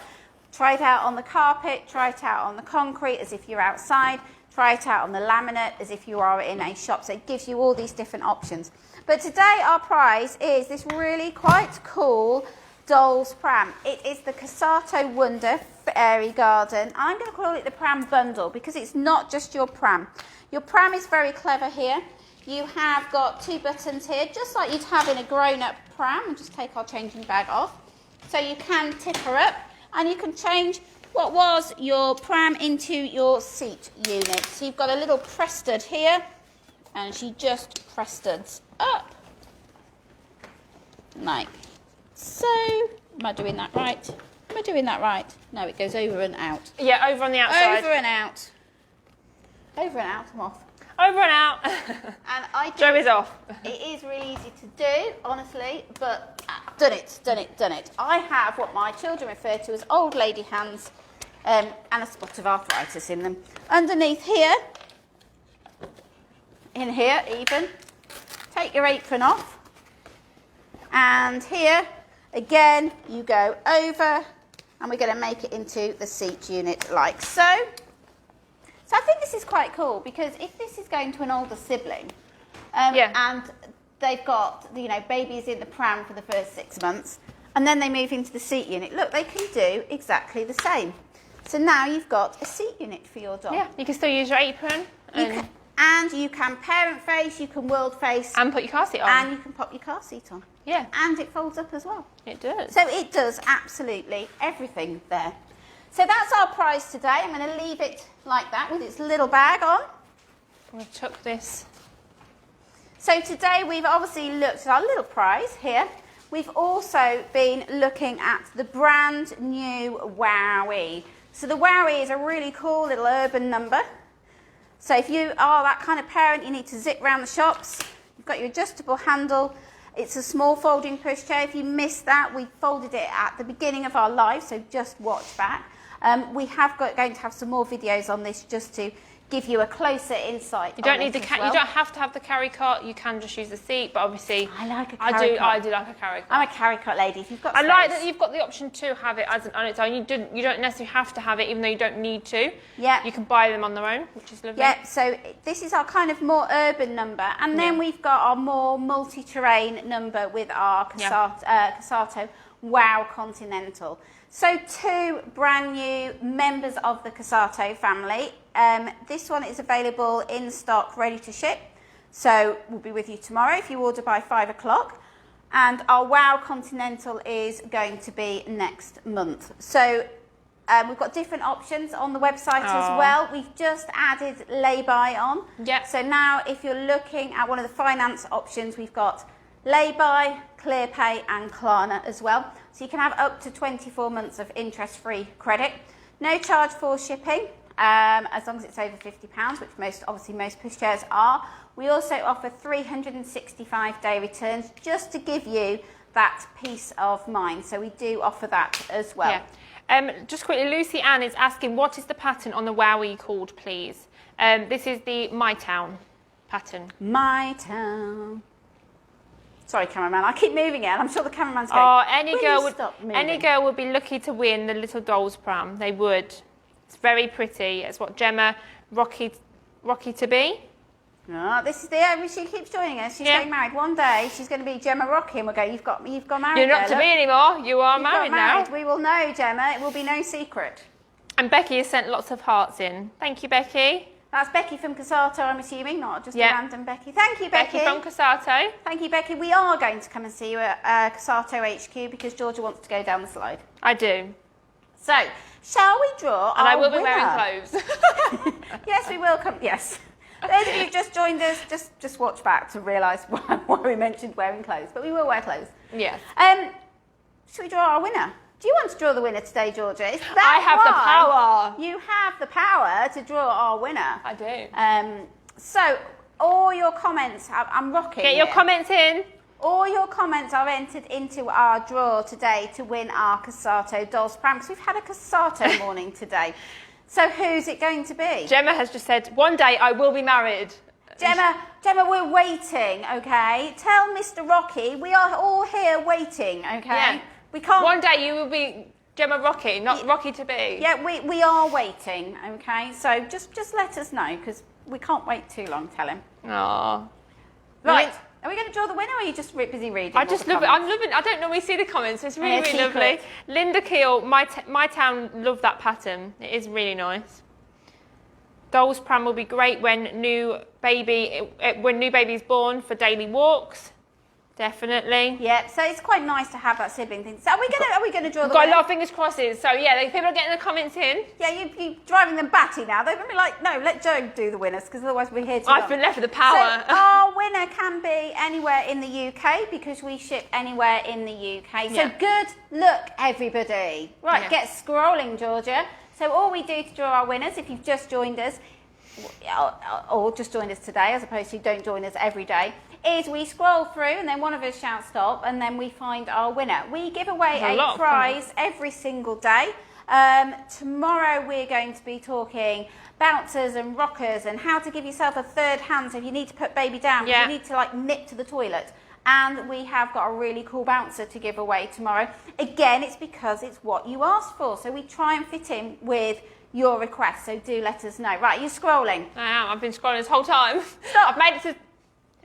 Try it out on the carpet, try it out on the concrete as if you're outside, try it out on the laminate as if you are in a shop. So it gives you all these different options. But today our prize is this really quite cool Dolls Pram. It is the Cosatto Wonder Fairy Garden. I'm going to call it the Pram Bundle because it's not just your pram. Your pram is very clever here. You have got 2 buttons here, just like you'd have in a grown-up pram. We'll just take our changing bag off. So you can tip her up and you can change what was your pram into your seat unit. So you've got a little press stud here and she just press studs up. Like so. Am I doing that right? Am I doing that right? No, it goes over and out. Yeah, over on the outside. Over and out. Over and out, I'm off. Over and out. And Joe is off. It is really easy to do, honestly, but done it. I have what my children refer to as old lady hands and a spot of arthritis in them. Underneath here, in here even, take your apron off. And here, again, you go over and we're going to make it into the seat unit like so. So I think this is quite cool because if this is going to an older sibling and they've got, babies in the pram for the first 6 months and then they move into the seat unit, look, they can do exactly the same. So now you've got a seat unit for your dog. Yeah, you can still use your apron. And you can parent face, you can world face. And put your car seat on. And you can pop your car seat on. Yeah. And it folds up as well. It does. So it does absolutely everything there. So that's our prize today. I'm going to leave it like that with its little bag on. I'm going to chuck this. So today we've obviously looked at our little prize here. We've also been looking at the brand new Wowie. So the Wowie is a really cool little urban number. So if you are that kind of parent, you need to zip around the shops. You've got your adjustable handle. It's a small folding pushchair. If you missed that, we folded it at the beginning of our live, so just watch back. We have going to have some more videos on this just to give you a closer insight. You don't need the you don't have to have the carry cart. You can just use the seat, but obviously I like a carry cart. I do like a carry cart. I'm a carry cart lady. If you've got I like that you've got the option to have it as on its own. You don't necessarily have to have it, even though you don't need to. Yeah. You can buy them on their own, which is lovely. Yeah. So this is our kind of more urban number, and then we've got our more multi-terrain number with our Cosatto Wow Continental. So 2 brand new members of the Cosatto family. This one is available in stock, ready to ship. So we'll be with you tomorrow if you order by 5 o'clock. And our Wow Continental is going to be next month. So we've got different options on the website as well. We've just added Laybuy on. Yep. So now if you're looking at one of the finance options, we've got Laybuy, Clearpay and Klarna as well. So you can have up to 24 months of interest-free credit. No charge for shipping, as long as it's over £50, which most pushchairs are. We also offer 365-day returns just to give you that peace of mind. So we do offer that as well. Yeah. Just quickly, Lucy Ann is asking, what is the pattern on the Wowie called, please? This is the My Town pattern. My Town. Sorry, cameraman, I keep moving it, and I'm sure the cameraman's going, any girl would be lucky to win the little Dolls Pram. They would. It's very pretty. It's what Gemma Rocky to be. Oh, this is she keeps joining us. She's getting married. One day she's going to be Gemma Rocky, and we'll go, you've got married. You're not to be anymore. You are married now. We will know, Gemma. It will be no secret. And Becky has sent lots of hearts in. Thank you, Becky. That's Becky from Cosatto, I'm assuming, not just a random Becky. Thank you, Becky. Becky from Cosatto. Thank you, Becky. We are going to come and see you at Cosatto HQ because Georgia wants to go down the slide. I do. So, shall we draw and our I will winner? be wearing clothes. Yes, we will come. Yes. Those of you who just joined us, just watch back to realise why we mentioned wearing clothes. But we will wear clothes. Yes. Shall we draw our winner? Do you want to draw the winner today, Georgia? I have the power. You have the power to draw our winner. I do. So, all your comments, I'm rocking. Get your comments in. All your comments are entered into our draw today to win our Cosatto Dolls Pram, because we've had a Cosatto morning today. So, who's it going to be? Gemma has just said, one day I will be married. Gemma, we're waiting, okay? Tell Mr. Rocky we are all here waiting, okay? Yeah. We can't. One day you will be Gemma Rocky, not Rocky to be. Yeah, we are waiting, okay? So just let us know, because we can't wait too long, tell him. Aww. Right, are we going to draw the winner, or are you just busy reading? I just love it. I'm loving. I don't normally see the comments. It's really, really lovely. Linda Keel, my town, love that pattern. It is really nice. Dolls Pram will be great when new baby's born for daily walks. Definitely. Yeah, so it's quite nice to have that sibling thing. So are we gonna draw the Got winner? a lot of fingers crosses. So yeah, people are getting the comments in. Yeah, you driving them batty now. They're gonna be like, no, let Joe do the winners, because otherwise we're here too long. I've been left with the power. So our winner can be anywhere in the UK, because we ship anywhere in the UK. So good luck, everybody. Right, get scrolling, Georgia. So all we do to draw our winners, if you've just joined us, or just joined us today, as opposed to don't join us every day, is we scroll through and then one of us shouts stop and then we find our winner. We give away a prize every single day. Tomorrow we're going to be talking bouncers and rockers and how to give yourself a third hand, so if you need to put baby down, you need to like nip to the toilet. And we have got a really cool bouncer to give away tomorrow. Again, it's because it's what you asked for, so we try and fit in with your request, so do let us know. Right, you're scrolling. I am. I've been scrolling this whole time. Stop. I've made it to...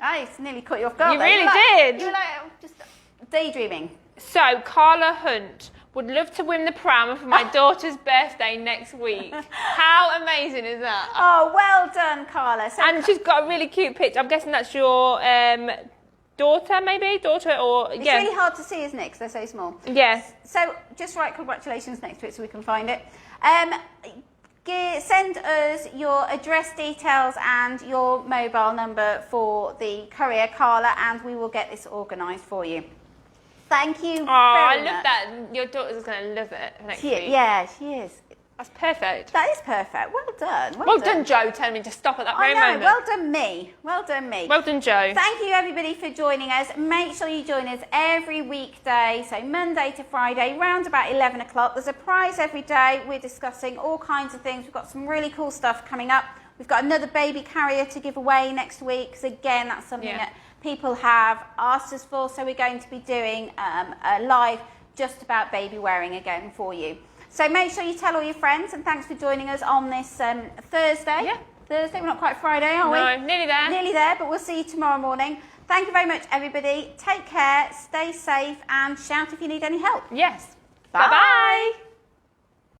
I nearly caught you off guard. You really did. You were like just daydreaming. So, Carla Hunt would love to win the pram for my daughter's birthday next week. How amazing is that? Oh, well done, Carla. So and she's got a really cute picture. I'm guessing that's your daughter, maybe? Daughter or... It's really hard to see, isn't it, because they're so small. Yes. So, just write congratulations next to it so we can find it. Send us your address details and your mobile number for the courier, Carla, and we will get this organised for you. Thank you very much. I love that. Your daughter's going to love it next week. Yeah, she is. That's perfect. That is perfect. Well done. Well done, Joe, telling me to stop at that very moment. Well done, me. Well done, me. Well done, Joe. Thank you, everybody, for joining us. Make sure you join us every weekday, so Monday to Friday, round about 11 o'clock. There's a prize every day. We're discussing all kinds of things. We've got some really cool stuff coming up. We've got another baby carrier to give away next week, because, again, that's something that people have asked us for. So we're going to be doing a live just about baby wearing again for you. So make sure you tell all your friends, and thanks for joining us on this Thursday. Yeah. Thursday, we're not quite Friday, are we? No, nearly there. Nearly there, but we'll see you tomorrow morning. Thank you very much, everybody. Take care, stay safe, and shout if you need any help. Yes. Bye-bye.